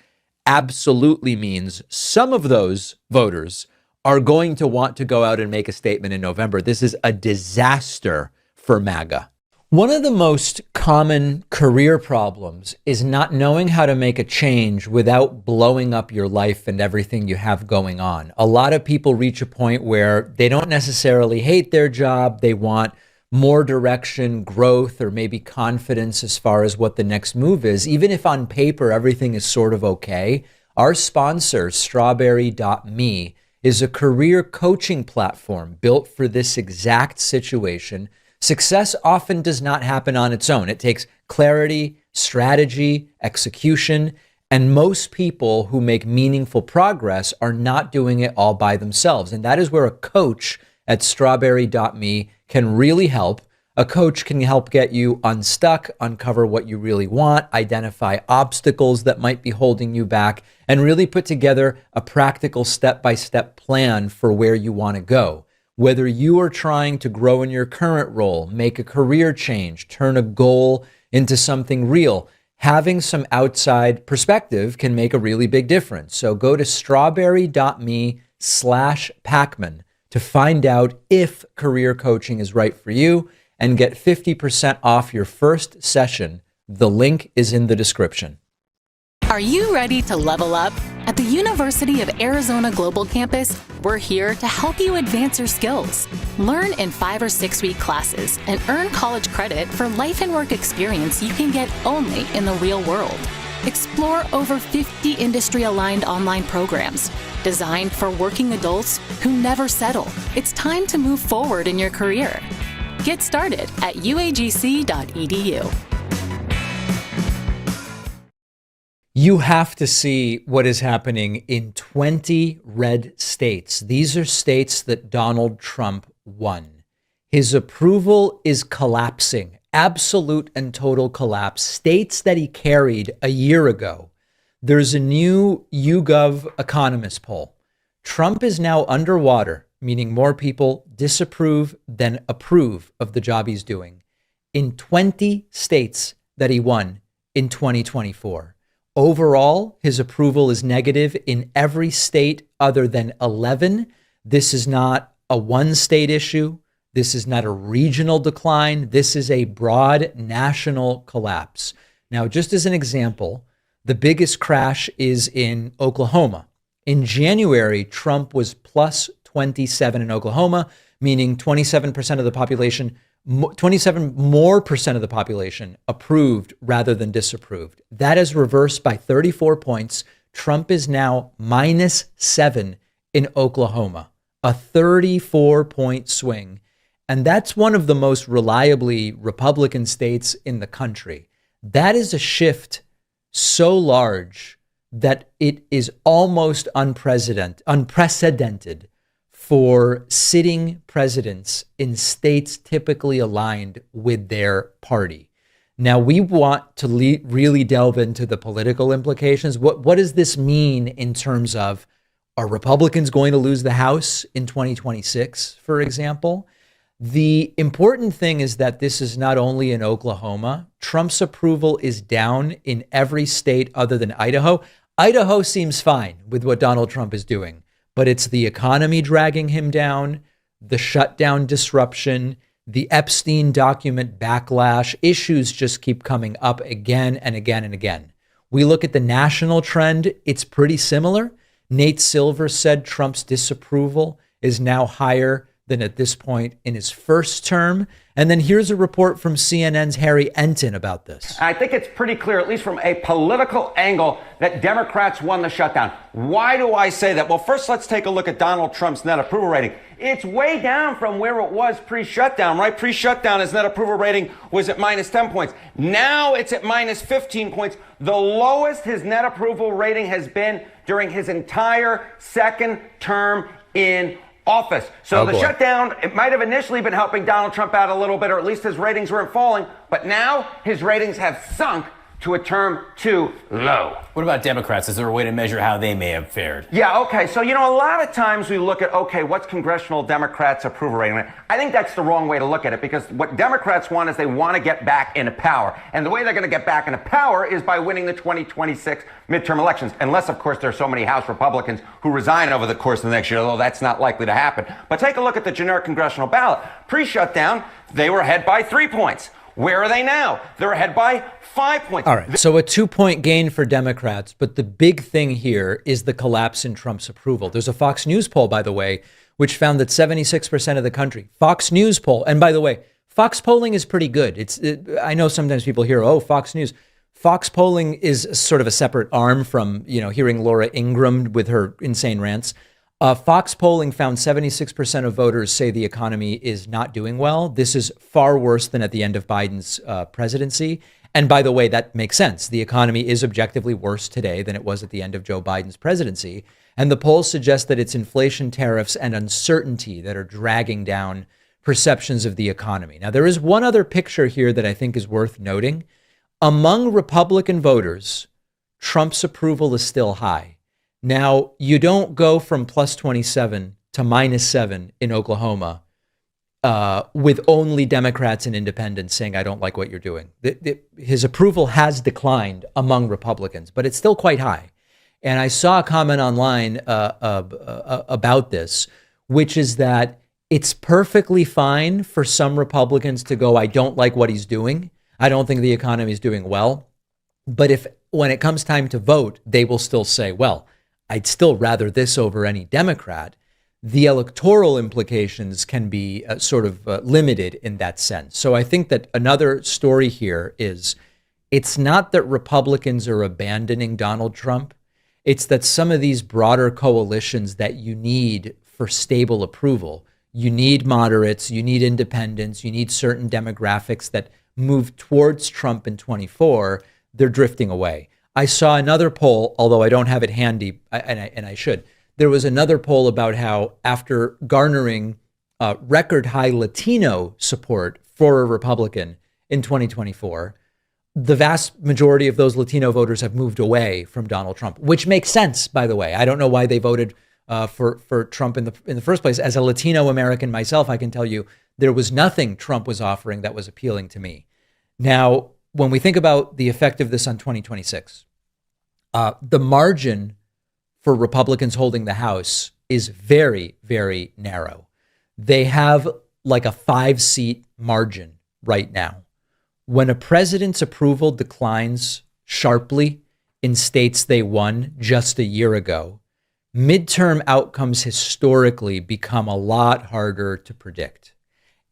absolutely means some of those voters are going to want to go out and make a statement in November. This is a disaster for MAGA. One of the most common career problems is not knowing how to make a change without blowing up your life and everything you have going on. A lot of people reach a point where they don't necessarily hate their job. They want more direction, growth, or maybe confidence as far as what the next move is. Even if on paper everything is sort of okay, our sponsor, Strawberry.me, is a career coaching platform built for this exact situation. Success often does not happen on its own. It takes clarity, strategy, execution, and most people who make meaningful progress are not doing it all by themselves. And that is where a coach at Strawberry.me can really help. A coach can help get you unstuck, uncover what you really want, identify obstacles that might be holding you back, and really put together a practical step-by-step plan for where you want to go. Whether you are trying to grow in your current role, make a career change, turn a goal into something real, having some outside perspective can make a really big difference. So go to strawberry.me/Pacman to find out if career coaching is right for you and get 50% off your first session. The link is in the description. Are you ready to level up? At the University of Arizona Global Campus, we're here to help you advance your skills. Learn in 5 or 6 week classes and earn college credit for life and work experience you can get only in the real world. Explore over 50 industry-aligned online programs designed for working adults who never settle. It's time to move forward in your career. Get started at uagc.edu. You have to see what is happening in 20 red states. These are states that Donald Trump won. His approval is collapsing, absolute and total collapse. States that he carried a year ago. There's a new YouGov Economist poll. Trump is now underwater, meaning more people disapprove than approve of the job he's doing, in 20 states that he won in 2024. Overall, his approval is negative in every state other than 11. This is not a one-state issue. This is not a regional decline. This is a broad national collapse. Now, just as an example, the biggest crash is in Oklahoma. In January, Trump was plus 27 in Oklahoma, meaning 27% of the population 27% more of the population approved rather than disapproved. That is reversed by 34 points. Trump is now -7 in Oklahoma, a 34-point swing. And that's one of the most reliably Republican states in the country. That is a shift so large that it is almost unprecedented for sitting presidents in states typically aligned with their party. Now, we want to really delve into the political implications. What does this mean in terms of, are Republicans going to lose the House in 2026, for example? The important thing is that this is not only in Oklahoma. Trump's approval is down in every state other than Idaho. Idaho seems fine with what Donald Trump is doing. But it's the economy dragging him down, the shutdown disruption, the Epstein document backlash. Issues just keep coming up again and again and again. We look at the national trend. It's pretty similar. Nate Silver said Trump's disapproval is now higher than at this point in his first term. And then here's a report from CNN's Harry Enton about this. I think it's pretty clear, at least from a political angle, that Democrats won the shutdown. Why do I say that? Well, first, let's take a look at Donald Trump's net approval rating. It's way down from where it was pre-shutdown, right? Pre-shutdown, his net approval rating was at minus 10 points. Now it's at minus 15 points, the lowest his net approval rating has been during his entire second term in office. So the shutdown, it might have initially been helping Donald Trump out a little bit, or at least his ratings weren't falling, but now his ratings have sunk to a term too low. What about Democrats? Is there a way to measure how they may have fared? Yeah, okay. So, a lot of times we look at, okay, what's congressional Democrats' approval rating? I think that's the wrong way to look at it, because what Democrats want is they want to get back into power. And the way they're going to get back into power is by winning the 2026 midterm elections. Unless, of course, there are so many House Republicans who resign over the course of the next year, although that's not likely to happen. But take a look at the generic congressional ballot. Pre-shutdown, they were ahead by 3 points. Where are they now? They're ahead by 5 points. All right, so a 2-point gain for Democrats, but the big thing here is the collapse in Trump's approval. There's a Fox News poll, by the way, which found that 76% of the country, Fox News poll, and by the way, Fox polling is pretty good. I know sometimes people hear, oh, Fox News. Fox polling is sort of a separate arm from, hearing Laura Ingraham with her insane rants. Fox polling found 76% of voters say the economy is not doing well. This is far worse than at the end of Biden's presidency. And by the way, that makes sense. The economy is objectively worse today than it was at the end of Joe Biden's presidency. And the polls suggest that it's inflation, tariffs, and uncertainty that are dragging down perceptions of the economy. Now, there is one other picture here that I think is worth noting. Among Republican voters, Trump's approval is still high. Now, you don't go from plus 27 to minus 7 in Oklahoma with only Democrats and independents saying, I don't like what you're doing. His approval has declined among Republicans, but it's still quite high. And I saw a comment online about this, which is that it's perfectly fine for some Republicans to go, I don't like what he's doing. I don't think the economy is doing well. But when it comes time to vote, they will still say, well, I'd still rather this over any Democrat. The electoral implications can be sort of limited in that sense. So I think that another story here is it's not that Republicans are abandoning Donald Trump. It's that some of these broader coalitions that you need for stable approval, you need moderates, you need independents, you need certain demographics that move towards Trump in 24, they're drifting away. I saw another poll, although I don't have it handy, and I should. There was another poll about how after garnering record high Latino support for a Republican in 2024, the vast majority of those Latino voters have moved away from Donald Trump, which makes sense, by the way. I don't know why they voted for Trump in the first place. As a Latino American myself, I can tell you there was nothing Trump was offering that was appealing to me. Now, when we think about the effect of this on 2026, the margin for Republicans holding the House is very, very narrow. They have like a 5-seat margin right now. When a president's approval declines sharply in states they won just a year ago, midterm outcomes historically become a lot harder to predict.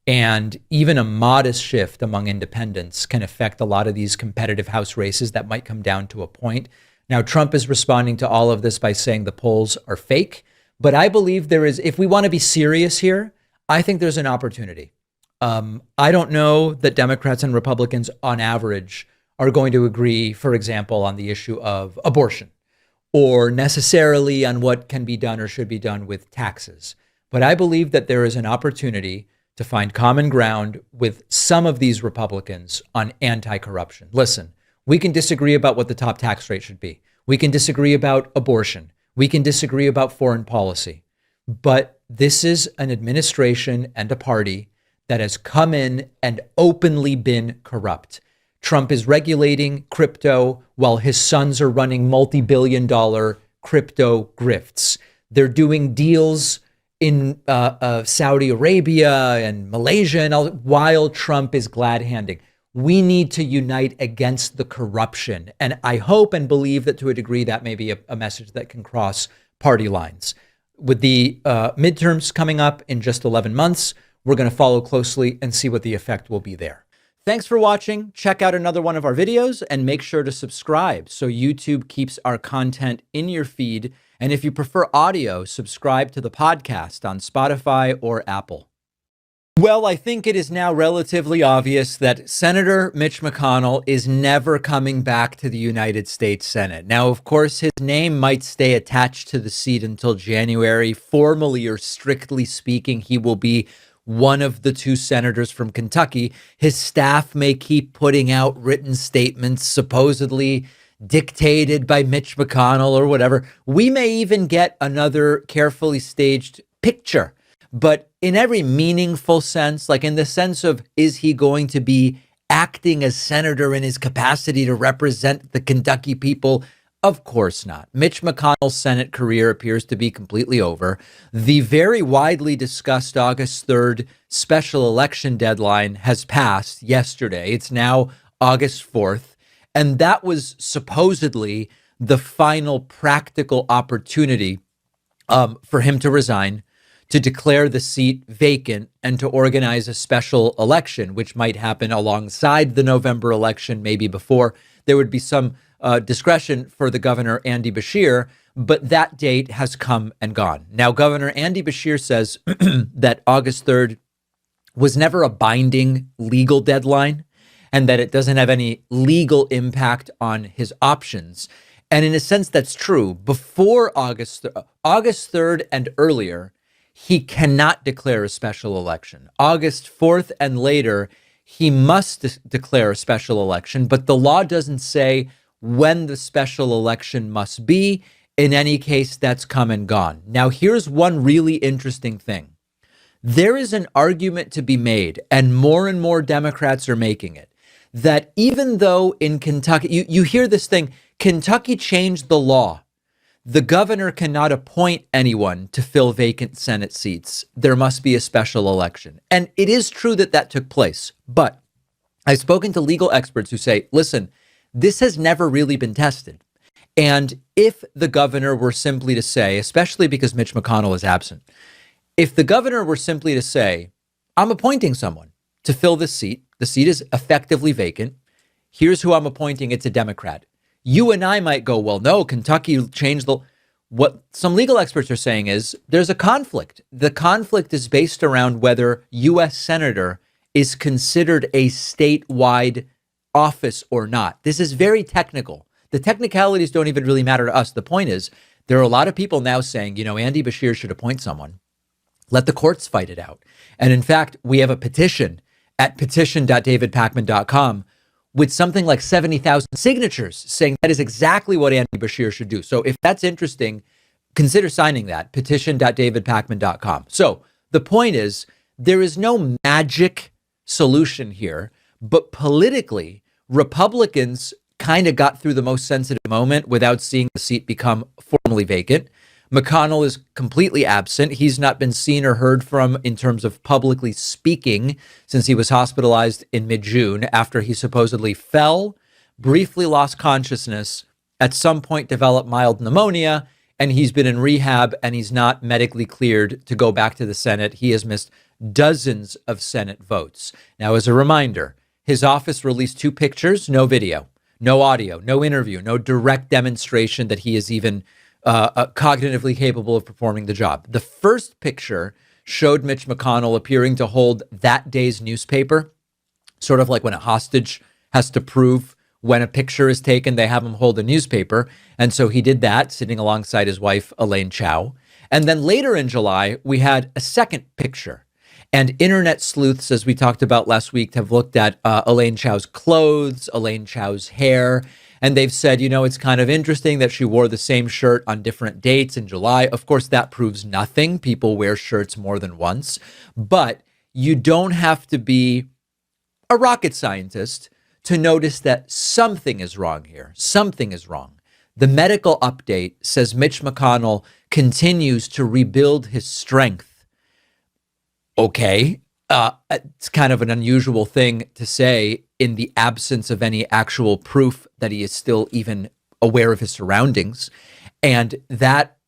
And even a modest shift among independents can affect a lot of these competitive House races that might come down to a point. Now, Trump is responding to all of this by saying the polls are fake. But I believe there is, if we want to be serious here, I think there's an opportunity. I don't know that Democrats and Republicans on average are going to agree, for example, on the issue of abortion or necessarily on what can be done or should be done with taxes. But I believe that there is an opportunity to find common ground with some of these Republicans on anti-corruption. Listen, we can disagree about what the top tax rate should be. We can disagree about abortion. We can disagree about foreign policy. But this is an administration and a party that has come in and openly been corrupt. Trump is regulating crypto while his sons are running multi-billion-dollar crypto grifts. They're doing deals in Saudi Arabia and Malaysia and all, while Trump is glad-handing. We need to unite against the corruption. And I hope and believe that to a degree that may be a message that can cross party lines. with the midterms coming up in just 11 months, we're going to follow closely and see what the effect will be there. Thanks for watching. Check out another one of our videos and make sure to subscribe so YouTube keeps our content in your feed. And if you prefer audio, subscribe to the podcast on Spotify or Apple. Well, I think it is now relatively obvious that Senator Mitch McConnell is never coming back to the United States Senate. Now, of course, his name might stay attached to the seat until January. Formally or strictly speaking, he will be one of the two senators from Kentucky. His staff may keep putting out written statements supposedly dictated by Mitch McConnell or whatever. We may even get another carefully staged picture. But in every meaningful sense, like in the sense of, is he going to be acting as senator in his capacity to represent the Kentucky people? Of course not. Mitch McConnell's Senate career appears to be completely over. The very widely discussed August 3rd special election deadline has passed yesterday. It's now August 4th. And that was supposedly the final practical opportunity for him to resign, to declare the seat vacant, and to organize a special election, which might happen alongside the November election, maybe before. There would be some discretion for the governor, Andy Beshear, but that date has come and gone. Now, Governor Andy Beshear says that August 3rd was never a binding legal deadline and that it doesn't have any legal impact on his options. And in a sense, that's true. Before August 3rd and earlier, he cannot declare a special election. August 4th and later, he must declare a special election, but the law doesn't say when the special election must be. In any case, that's come and gone. Now, here's one really interesting thing. There is an argument to be made, and more Democrats are making it, that even though in Kentucky, you hear this thing, Kentucky changed the law. The governor cannot appoint anyone to fill vacant Senate seats. There must be a special election. And it is true that that took place. But I've spoken to legal experts who say, listen, this has never really been tested. And if the governor were simply to say, especially because Mitch McConnell is absent, if the governor were simply to say, I'm appointing someone to fill this seat, the seat is effectively vacant, here's who I'm appointing, it's a Democrat. You and I might go, well, no, Kentucky changed the... What some legal experts are saying is there's a conflict. The conflict is based around whether U.S. senator is considered a statewide office or not. This is very technical. The technicalities don't even really matter to us. The point is, there are a lot of people now saying, Andy Beshear should appoint someone. Let the courts fight it out. And in fact, we have a petition at petition.davidpakman.com with something like 70,000 signatures saying that is exactly what Andy Beshear should do. So if that's interesting, consider signing that, petition.davidpakman.com. So the point is, there is no magic solution here, but politically, Republicans kind of got through the most sensitive moment without seeing the seat become formally vacant. McConnell is completely absent. He's not been seen or heard from in terms of publicly speaking since he was hospitalized in mid-June after he supposedly fell, briefly lost consciousness, at some point developed mild pneumonia, and he's been in rehab and he's not medically cleared to go back to the Senate. He has missed dozens of Senate votes. Now, as a reminder, his office released 2 pictures, no video, no audio, no interview, no direct demonstration that he is even cognitively capable of performing the job. The first picture showed Mitch McConnell appearing to hold that day's newspaper, sort of like when a hostage has to prove when a picture is taken, they have him hold a newspaper. And so he did that, sitting alongside his wife, Elaine Chao. And then later in July, we had a second picture. And internet sleuths, as we talked about last week, have looked at Elaine Chao's clothes, Elaine Chao's hair, and they've said, it's kind of interesting that she wore the same shirt on different dates in July. Of course, that proves nothing. People wear shirts more than once. But you don't have to be a rocket scientist to notice that something is wrong here. Something is wrong. The medical update says Mitch McConnell continues to rebuild his strength. Okay. It's kind of an unusual thing to say in the absence of any actual proof that he is still even aware of his surroundings. And that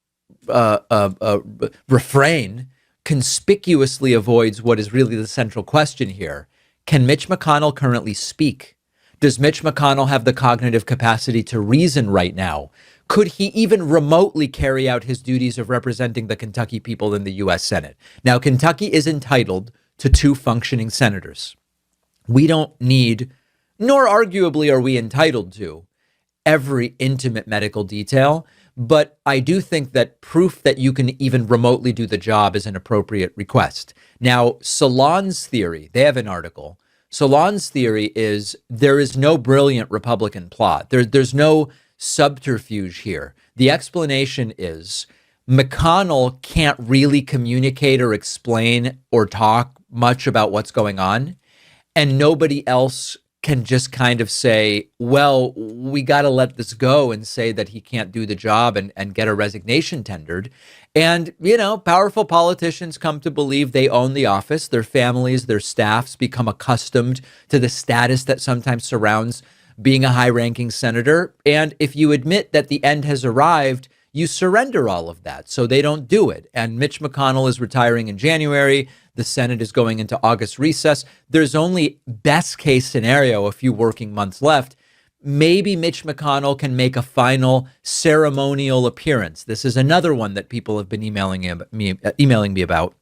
refrain conspicuously avoids what is really the central question here. Can Mitch McConnell currently speak? Does Mitch McConnell have the cognitive capacity to reason right now? Could he even remotely carry out his duties of representing the Kentucky people in the U.S. Senate? Now, Kentucky is entitled to 2 functioning senators. We don't need, nor arguably are we entitled to, every intimate medical detail. But I do think that proof that you can even remotely do the job is an appropriate request. Now, Salon's theory, they have an article. Salon's theory is there is no brilliant Republican plot. There's no subterfuge here. The explanation is McConnell can't really communicate or explain or talk much about what's going on. And nobody else can just kind of say, well, we got to let this go and say that he can't do the job and get a resignation tendered. And, you know, powerful politicians come to believe they own the office. Their families, their staffs become accustomed to the status that sometimes surrounds being a high-ranking senator. And if you admit that the end has arrived, you surrender all of that. So they don't do it. And Mitch McConnell is retiring in January. The Senate is going into August recess. There's only best case scenario, a few working months left. Maybe Mitch McConnell can make a final ceremonial appearance. This is another one that people have been emailing me about,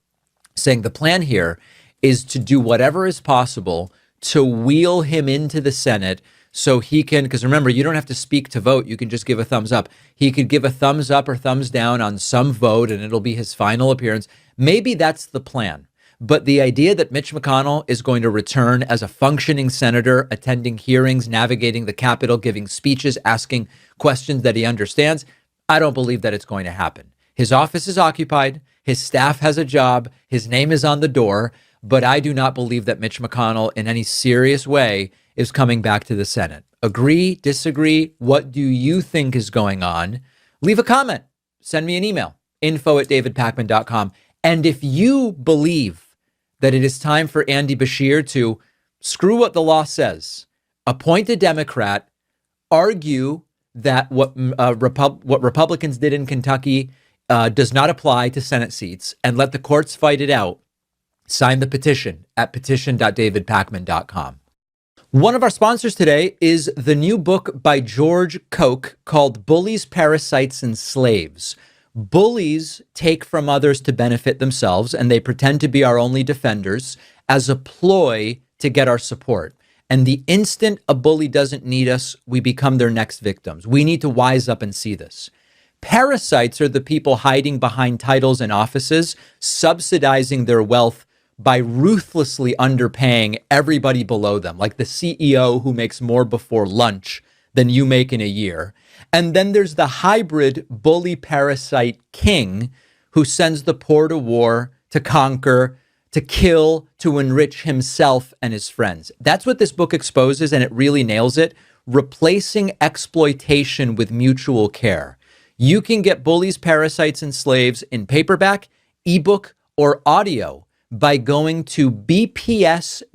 saying the plan here is to do whatever is possible to wheel him into the Senate so he can, because remember, you don't have to speak to vote. You can just give a thumbs up. He could give a thumbs up or thumbs down on some vote and it'll be his final appearance. Maybe that's the plan. But the idea that Mitch McConnell is going to return as a functioning senator, attending hearings, navigating the Capitol, giving speeches, asking questions that he understands, I don't believe that it's going to happen. His office is occupied. His staff has a job. His name is on the door. But I do not believe that Mitch McConnell in any serious way is coming back to the Senate. Agree, disagree? What do you think is going on? Leave a comment. Send me an email, info@davidpakman.com. And if you believe that it is time for Andy Beshear to screw what the law says, appoint a Democrat, argue that what Republicans did in Kentucky does not apply to Senate seats, and let the courts fight it out, sign the petition at petition.davidpakman.com. One of our sponsors today is the new book by George Koch called Bullies, Parasites, and Slaves. Bullies take from others to benefit themselves, and they pretend to be our only defenders as a ploy to get our support. And the instant a bully doesn't need us, we become their next victims. We need to wise up and see this. Parasites are the people hiding behind titles and offices, subsidizing their wealth by ruthlessly underpaying everybody below them, like the CEO who makes more before lunch than you make in a year. And then there's the hybrid bully parasite king who sends the poor to war, to conquer, to kill, to enrich himself and his friends. That's what this book exposes, and it really nails it. Replacing exploitation with mutual care. You can get Bullies, Parasites, and Slaves in paperback, ebook, or audio by going to bps.online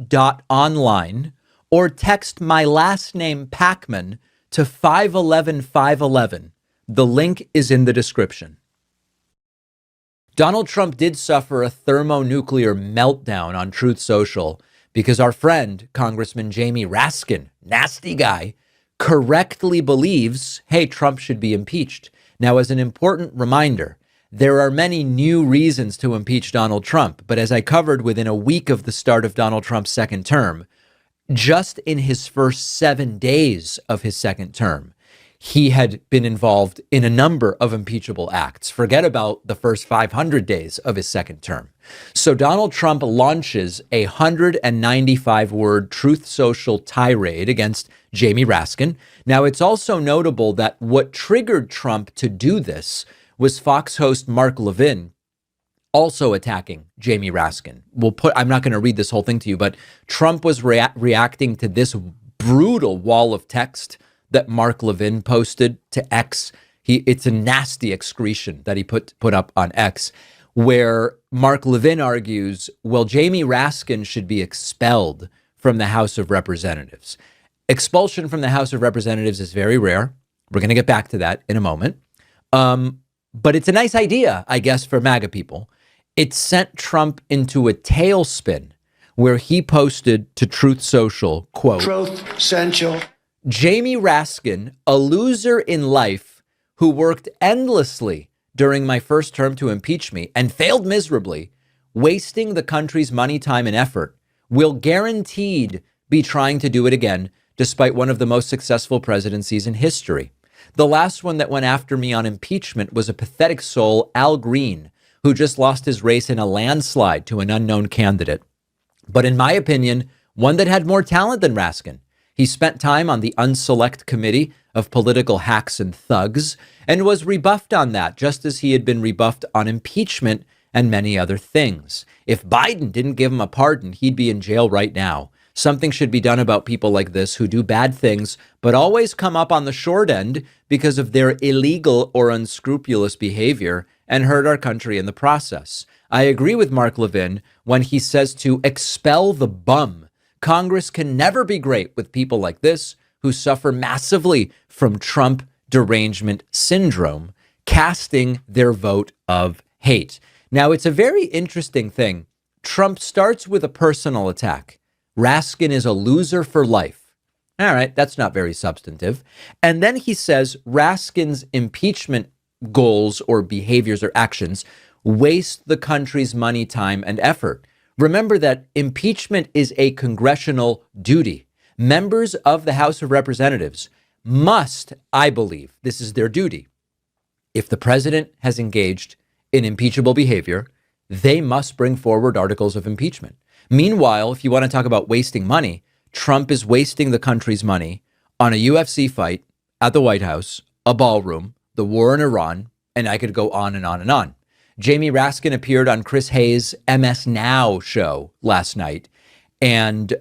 or text my last name Pakman to 511-511. The link is in the description. Donald Trump did suffer a thermonuclear meltdown on Truth Social because our friend, Congressman Jamie Raskin, nasty guy, correctly believes, hey, Trump should be impeached. Now, as an important reminder, there are many new reasons to impeach Donald Trump, but as I covered within a week of the start of Donald Trump's second term, just in his first 7 days of his second term, he had been involved in a number of impeachable acts. Forget about the first 500 days of his second term. So Donald Trump launches a 195-word Truth Social tirade against Jamie Raskin. Now, it's also notable that what triggered Trump to do this was Fox host Mark Levin also attacking Jamie Raskin. I'm not going to read this whole thing to you, but Trump was reacting to this brutal wall of text that Mark Levin posted to X. It's a nasty excretion that he put up on X, where Mark Levin argues, well, Jamie Raskin should be expelled from the House of Representatives. Expulsion from the House of Representatives is very rare. We're going to get back to that in a moment. but it's a nice idea, I guess, for MAGA people. It sent Trump into a tailspin where he posted to Truth Social, quote, Truth Central. Jamie Raskin, a loser in life who worked endlessly during my first term to impeach me and failed miserably, wasting the country's money, time, and effort, will guaranteed be trying to do it again, despite one of the most successful presidencies in history. The last one that went after me on impeachment was a pathetic soul, Al Green, who just lost his race in a landslide to an unknown candidate. But in my opinion, one that had more talent than Raskin. He spent time on the unselect committee of political hacks and thugs and was rebuffed on that, just as he had been rebuffed on impeachment and many other things. If Biden didn't give him a pardon, he'd be in jail right now. Something should be done about people like this who do bad things, but always come up on the short end because of their illegal or unscrupulous behavior and hurt our country in the process. I agree with Mark Levin when he says to expel the bum. Congress can never be great with people like this who suffer massively from Trump derangement syndrome, casting their vote of hate. Now, it's a very interesting thing. Trump starts with a personal attack. Raskin is a loser for life. All right, that's not very substantive. And then he says Raskin's impeachment goals or behaviors or actions waste the country's money, time, and effort. Remember that impeachment is a congressional duty. Members of the House of Representatives must, I believe, this is their duty. If the president has engaged in impeachable behavior, they must bring forward articles of impeachment. Meanwhile, if you want to talk about wasting money, Trump is wasting the country's money on a UFC fight at the White House, a ballroom, the war in Iran, and I could go on and on and on. Jamie Raskin appeared on Chris Hayes' MS Now show last night. And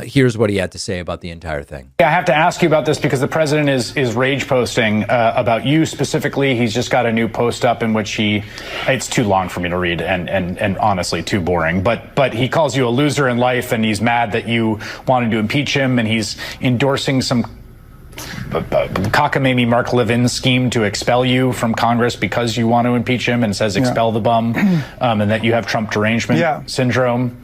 here's what he had to say about the entire thing. I have to ask you about this because the president is rage posting about you specifically. He's just got a new post up in which it's too long for me to read and honestly too boring. But he calls you a loser in life and he's mad that you wanted to impeach him and he's endorsing some cockamamie Mark Levin scheme to expel you from Congress because you want to impeach him and says expel the bum and that you have Trump derangement syndrome.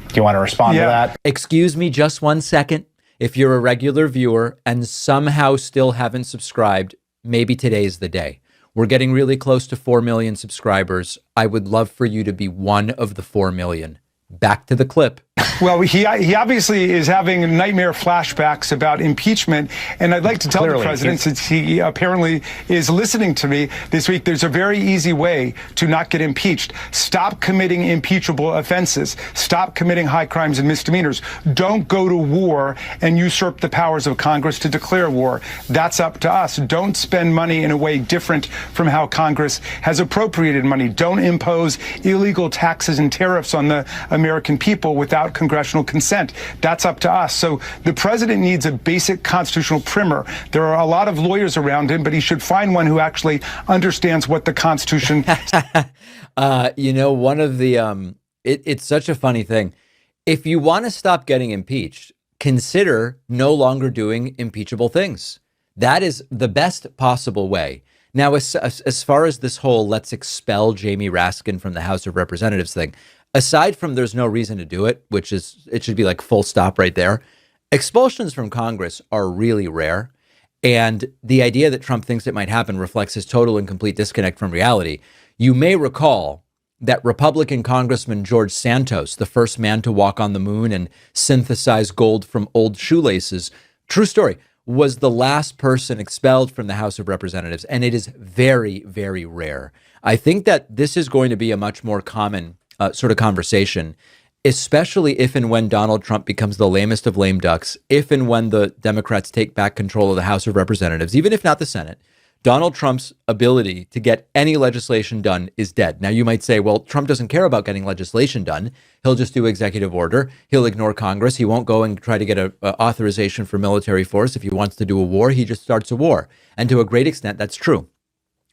Do you want to respond to that? Excuse me just 1 second. If you're a regular viewer and somehow still haven't subscribed, maybe today's the day. We're getting really close to 4 million subscribers. I would love for you to be one of the 4 million. Back to the clip. Well, he obviously is having nightmare flashbacks about impeachment. And I'd like to tell the president, since he apparently is listening to me this week, there's a very easy way to not get impeached. Stop committing impeachable offenses. Stop committing high crimes and misdemeanors. Don't go to war and usurp the powers of Congress to declare war. That's up to us. Don't spend money in a way different from how Congress has appropriated money. Don't impose illegal taxes and tariffs on the American people without congressional consent. That's up to us. So the president needs a basic constitutional primer. There are a lot of lawyers around him, but he should find one who actually understands what the Constitution. One of the it's such a funny thing. If you want to stop getting impeached, consider no longer doing impeachable things. That is the best possible way. Now, as far as this whole let's expel Jamie Raskin from the House of Representatives thing, aside from there's no reason to do it, which is, it should be like full stop right there. Expulsions from Congress are really rare. And the idea that Trump thinks it might happen reflects his total and complete disconnect from reality. You may recall that Republican Congressman George Santos, the first man to walk on the moon and synthesize gold from old shoelaces, true story, was the last person expelled from the House of Representatives. And it is very, very rare. I think that this is going to be a much more common sort of conversation, especially if and when Donald Trump becomes the lamest of lame ducks, if and when the Democrats take back control of the House of Representatives, even if not the Senate. Donald Trump's ability to get any legislation done is dead. Now, you might say, well, Trump doesn't care about getting legislation done. He'll just do executive order. He'll ignore Congress. He won't go and try to get a authorization for military force. If he wants to do a war, he just starts a war. And to a great extent, that's true.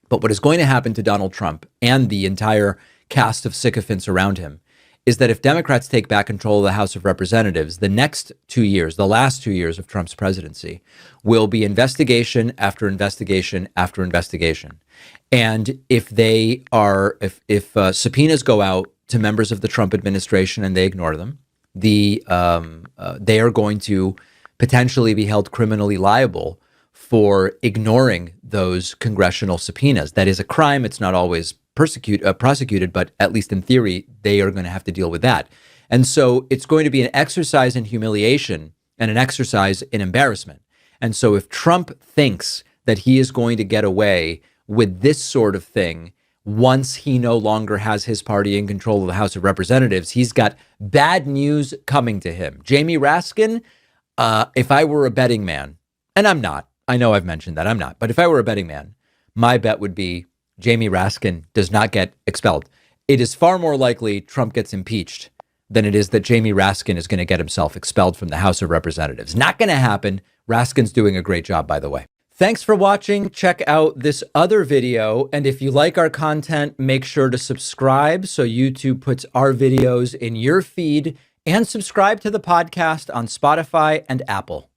But what is going to happen to Donald Trump and the entire cast of sycophants around him is that if Democrats take back control of the House of Representatives, the next 2 years, the last 2 years of Trump's presidency, will be investigation after investigation after investigation. And if subpoenas go out to members of the Trump administration and they ignore them, they are going to potentially be held criminally liable for ignoring those congressional subpoenas. That is a crime. It's not always prosecuted, but at least in theory, they are going to have to deal with that. And so it's going to be an exercise in humiliation and an exercise in embarrassment. And so if Trump thinks that he is going to get away with this sort of thing once he no longer has his party in control of the House of Representatives, he's got bad news coming to him. Jamie Raskin, if I were a betting man, and I'm not, I know I've mentioned that I'm not, but if I were a betting man, my bet would be Jamie Raskin does not get expelled. It is far more likely Trump gets impeached than it is that Jamie Raskin is going to get himself expelled from the House of Representatives. Not going to happen. Raskin's doing a great job, by the way. Thanks for watching. Check out this other video. And if you like our content, make sure to subscribe so YouTube puts our videos in your feed, and subscribe to the podcast on Spotify and Apple.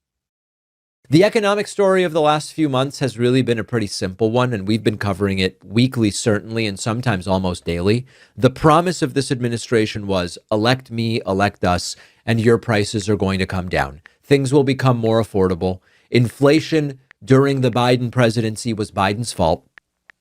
The economic story of the last few months has really been a pretty simple one, and we've been covering it weekly, certainly, and sometimes almost daily. The promise of this administration was elect me, elect us, and your prices are going to come down. Things will become more affordable. Inflation during the Biden presidency was Biden's fault,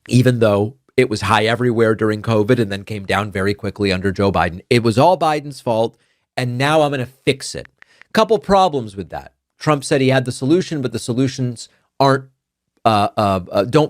even though it was high everywhere during COVID and then came down very quickly under Joe Biden. It was all Biden's fault, and now I'm going to fix it. Couple problems with that. Trump said he had the solution, but the solutions don't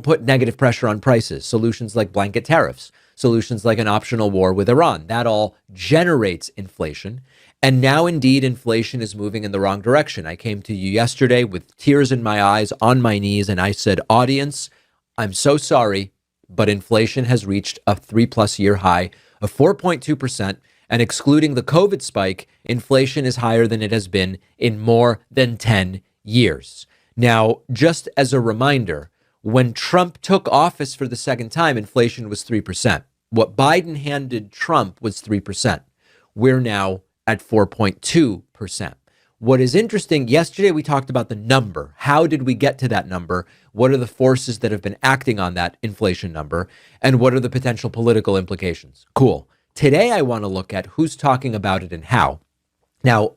put negative pressure on prices. Solutions like blanket tariffs, solutions like an optional war with Iran, that all generates inflation. And now, indeed, inflation is moving in the wrong direction. I came to you yesterday with tears in my eyes, on my knees, and I said, audience, I'm so sorry, but inflation has reached a 3+ year high of 4.2%. And excluding the COVID spike, inflation is higher than it has been in more than 10 years. Now, just as a reminder, when Trump took office for the second time, inflation was 3%. What Biden handed Trump was 3%. We're now at 4.2%. What is interesting, yesterday we talked about the number. How did we get to that number? What are the forces that have been acting on that inflation number? And what are the potential political implications? Cool. Today, I want to look at who's talking about it and how. Now,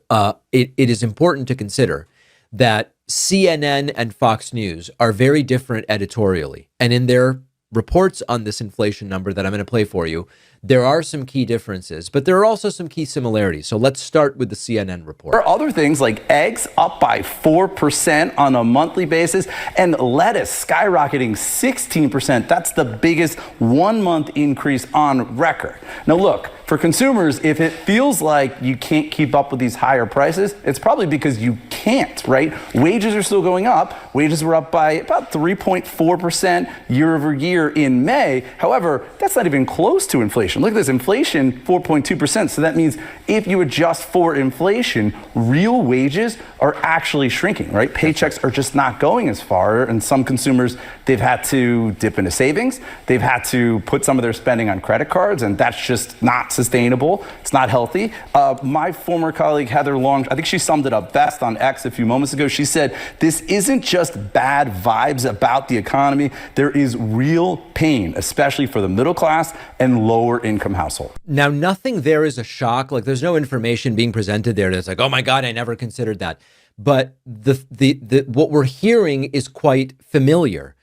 it is important to consider that CNN and Fox News are very different editorially. And in their reports on this inflation number that I'm going to play for you, there are some key differences, but there are also some key similarities. So let's start with the CNN report. There are other things like eggs up by 4% on a monthly basis and lettuce skyrocketing 16%. That's the biggest 1 month increase on record. Now look, for consumers, if it feels like you can't keep up with these higher prices, it's probably because you can't, right? Wages are still going up. Wages were up by about 3.4% year over year in May. However, that's not even close to inflation. Look at this, inflation 4.2%. So that means if you adjust for inflation, real wages are actually shrinking, right? Paychecks are just not going as far. And some consumers, they've had to dip into savings. They've had to put some of their spending on credit cards, and that's just not sustainable. It's not healthy. My former colleague, Heather Long, I think she summed it up best on X a few moments ago. She said, this isn't just bad vibes about the economy. There is real pain, especially for the middle class and lower income household. Now, nothing there is a shock. Like, there's no information being presented there that's like, oh my God, I never considered that. But the what we're hearing is quite familiar.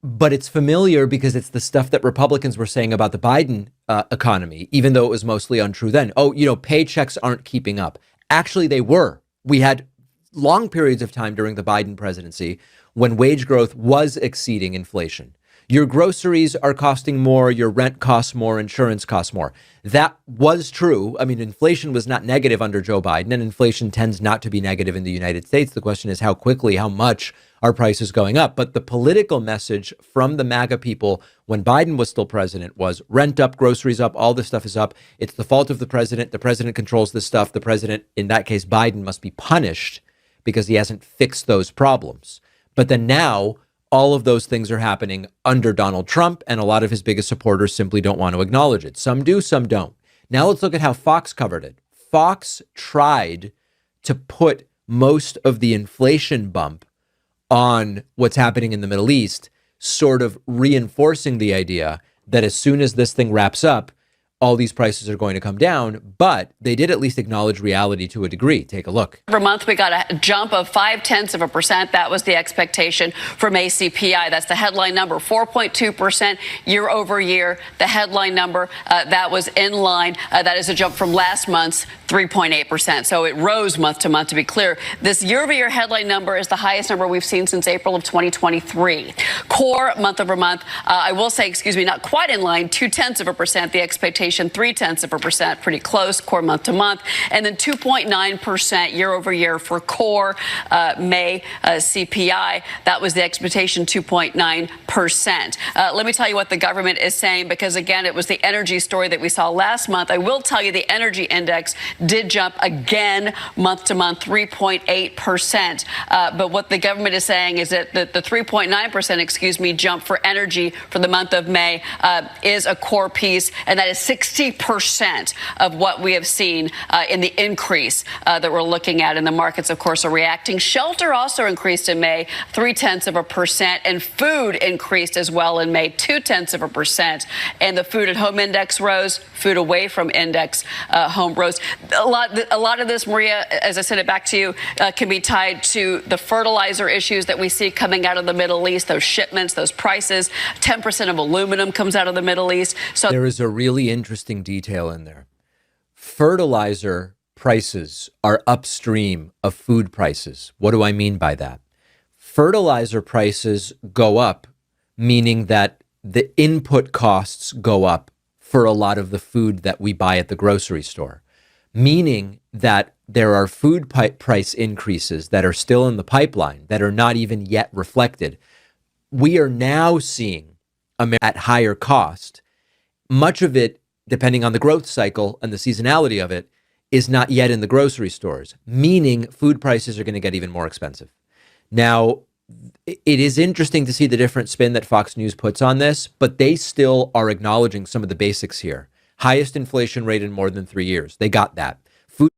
But it's familiar because it's the stuff that Republicans were saying about the Biden economy, even though it was mostly untrue then. Oh, paychecks aren't keeping up. Actually, they were. We had long periods of time during the Biden presidency when wage growth was exceeding inflation. Your groceries are costing more, your rent costs more, insurance costs more. That was true. I mean, inflation was not negative under Joe Biden, and inflation tends not to be negative in the United States. The question is how quickly, how much are prices going up? But the political message from the MAGA people when Biden was still president was rent up, groceries up, all this stuff is up. It's the fault of the president. The president controls this stuff. The president, in that case, Biden, must be punished because he hasn't fixed those problems. But then now, all of those things are happening under Donald Trump, and a lot of his biggest supporters simply don't want to acknowledge it. Some do, some don't. Now let's look at how Fox covered it. Fox tried to put most of the inflation bump on what's happening in the Middle East, sort of reinforcing the idea that as soon as this thing wraps up, all these prices are going to come down, but they did at least acknowledge reality to a degree. Take a look. Every month, we got a jump of 0.5%. That was the expectation from ACPI. That's the headline number, 4.2% year over year. The headline number that was in line. That is a jump from last month's 3.8%. So it rose month to month, to be clear. This year over year headline number is the highest number we've seen since April of 2023. Core month over month, I will say, not quite in line, 0.2%. The expectation 0.3%, pretty close, core month to month, and then 2.9% year over year for core May CPI. That was the expectation, 2.9%. Let me tell you what the government is saying, because again, it was the energy story that we saw last month. I will tell you the energy index did jump again month to month, 3.8%. But what the government is saying is that the 3.9%, jump for energy for the month of May is a core piece, and that is 60% of what we have seen in the increase that we're looking at. And the markets, of course, are reacting. Shelter also increased in May, 0.3%, and food increased as well in May, 0.2%. And the food at home index rose, food away from index home rose. A lot of this, Maria, as I said it back to you, can be tied to the fertilizer issues that we see coming out of the Middle East, those shipments, those prices. 10% of aluminum comes out of the Middle East. So there is a really interesting detail in there. Fertilizer prices are upstream of food prices. What do I mean by that? Fertilizer prices go up, meaning that the input costs go up for a lot of the food that we buy at the grocery store, meaning that there are food price increases that are still in the pipeline that are not even yet reflected. We are now seeing at higher cost. Much of it, depending on the growth cycle and the seasonality of it, is not yet in the grocery stores, meaning food prices are going to get even more expensive. Now, it is interesting to see the different spin that Fox News puts on this, but they still are acknowledging some of the basics here. Highest inflation rate in more than 3 years. They got that. Food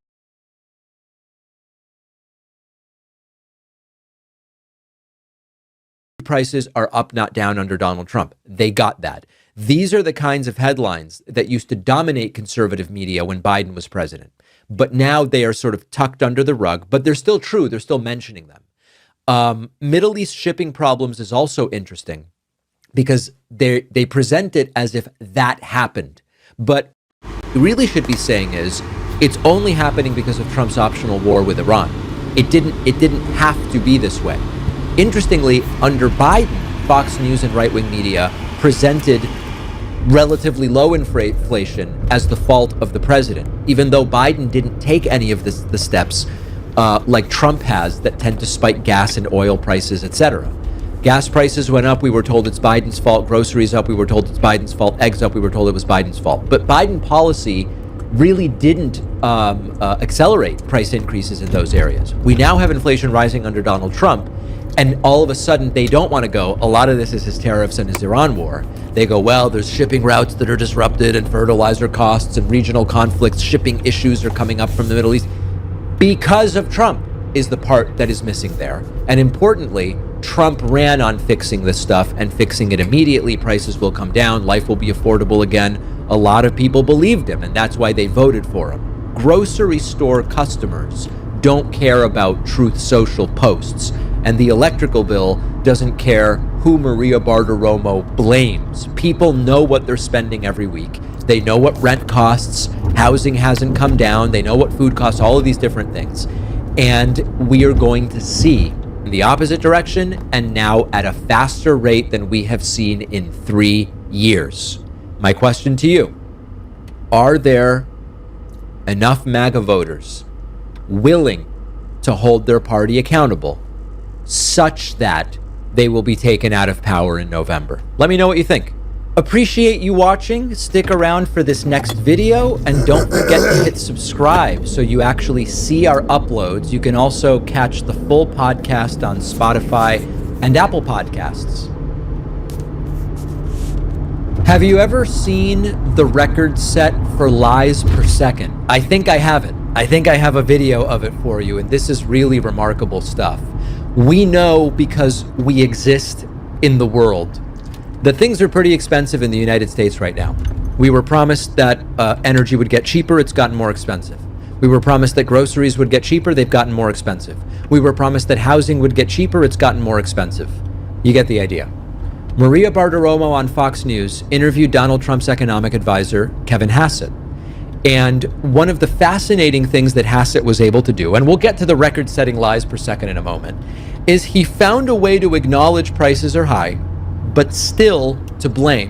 prices are up, not down under Donald Trump. They got that. These are the kinds of headlines that used to dominate conservative media when Biden was president. But now they are sort of tucked under the rug, but they're still true. They're still mentioning them. Middle East shipping problems is also interesting because they present it as if that happened. But what we really should be saying is it's only happening because of Trump's optional war with Iran. It didn't have to be this way. Interestingly, under Biden, Fox News and right-wing media presented relatively low inflation as the fault of the president, even though Biden didn't take any of the steps like Trump has that tend to spike gas and oil prices, etc. Gas prices went up. We were told it's Biden's fault. Groceries up. We were told it's Biden's fault. Eggs up. We were told it was Biden's fault. But Biden policy really didn't accelerate price increases in those areas. We now have inflation rising under Donald Trump. And all of a sudden, they don't want to go, a lot of this is his tariffs and his Iran war. They go, well, there's shipping routes that are disrupted and fertilizer costs and regional conflicts, shipping issues are coming up from the Middle East. Because of Trump is the part that is missing there. And importantly, Trump ran on fixing this stuff and fixing it immediately. Prices will come down. Life will be affordable again. A lot of people believed him, and that's why they voted for him. Grocery store customers don't care about Truth Social posts. And the electrical bill doesn't care who Maria Bartiromo blames. People know what they're spending every week. They know what rent costs, housing hasn't come down, they know what food costs, all of these different things. And we are going to see in the opposite direction, and now at a faster rate than we have seen in 3 years. My question to you, are there enough MAGA voters willing to hold their party accountable such that they will be taken out of power in November? Let me know what you think. Appreciate you watching. Stick around for this next video, and don't forget to hit subscribe so you actually see our uploads. You can also catch the full podcast on Spotify and Apple Podcasts. Have you ever seen the record set for lies per second? I think I have it. I think I have a video of it for you, and this is really remarkable stuff. We know because we exist in the world that things are pretty expensive in the United States right now. We were promised that energy would get cheaper, it's gotten more expensive. We were promised that groceries would get cheaper, they've gotten more expensive. We were promised that housing would get cheaper, it's gotten more expensive. You get the idea. Maria Bartiromo on Fox News interviewed Donald Trump's economic advisor, Kevin Hassett. And one of the fascinating things that Hassett was able to do, and we'll get to the record-setting lies per second in a moment, is he found a way to acknowledge prices are high, but still to blame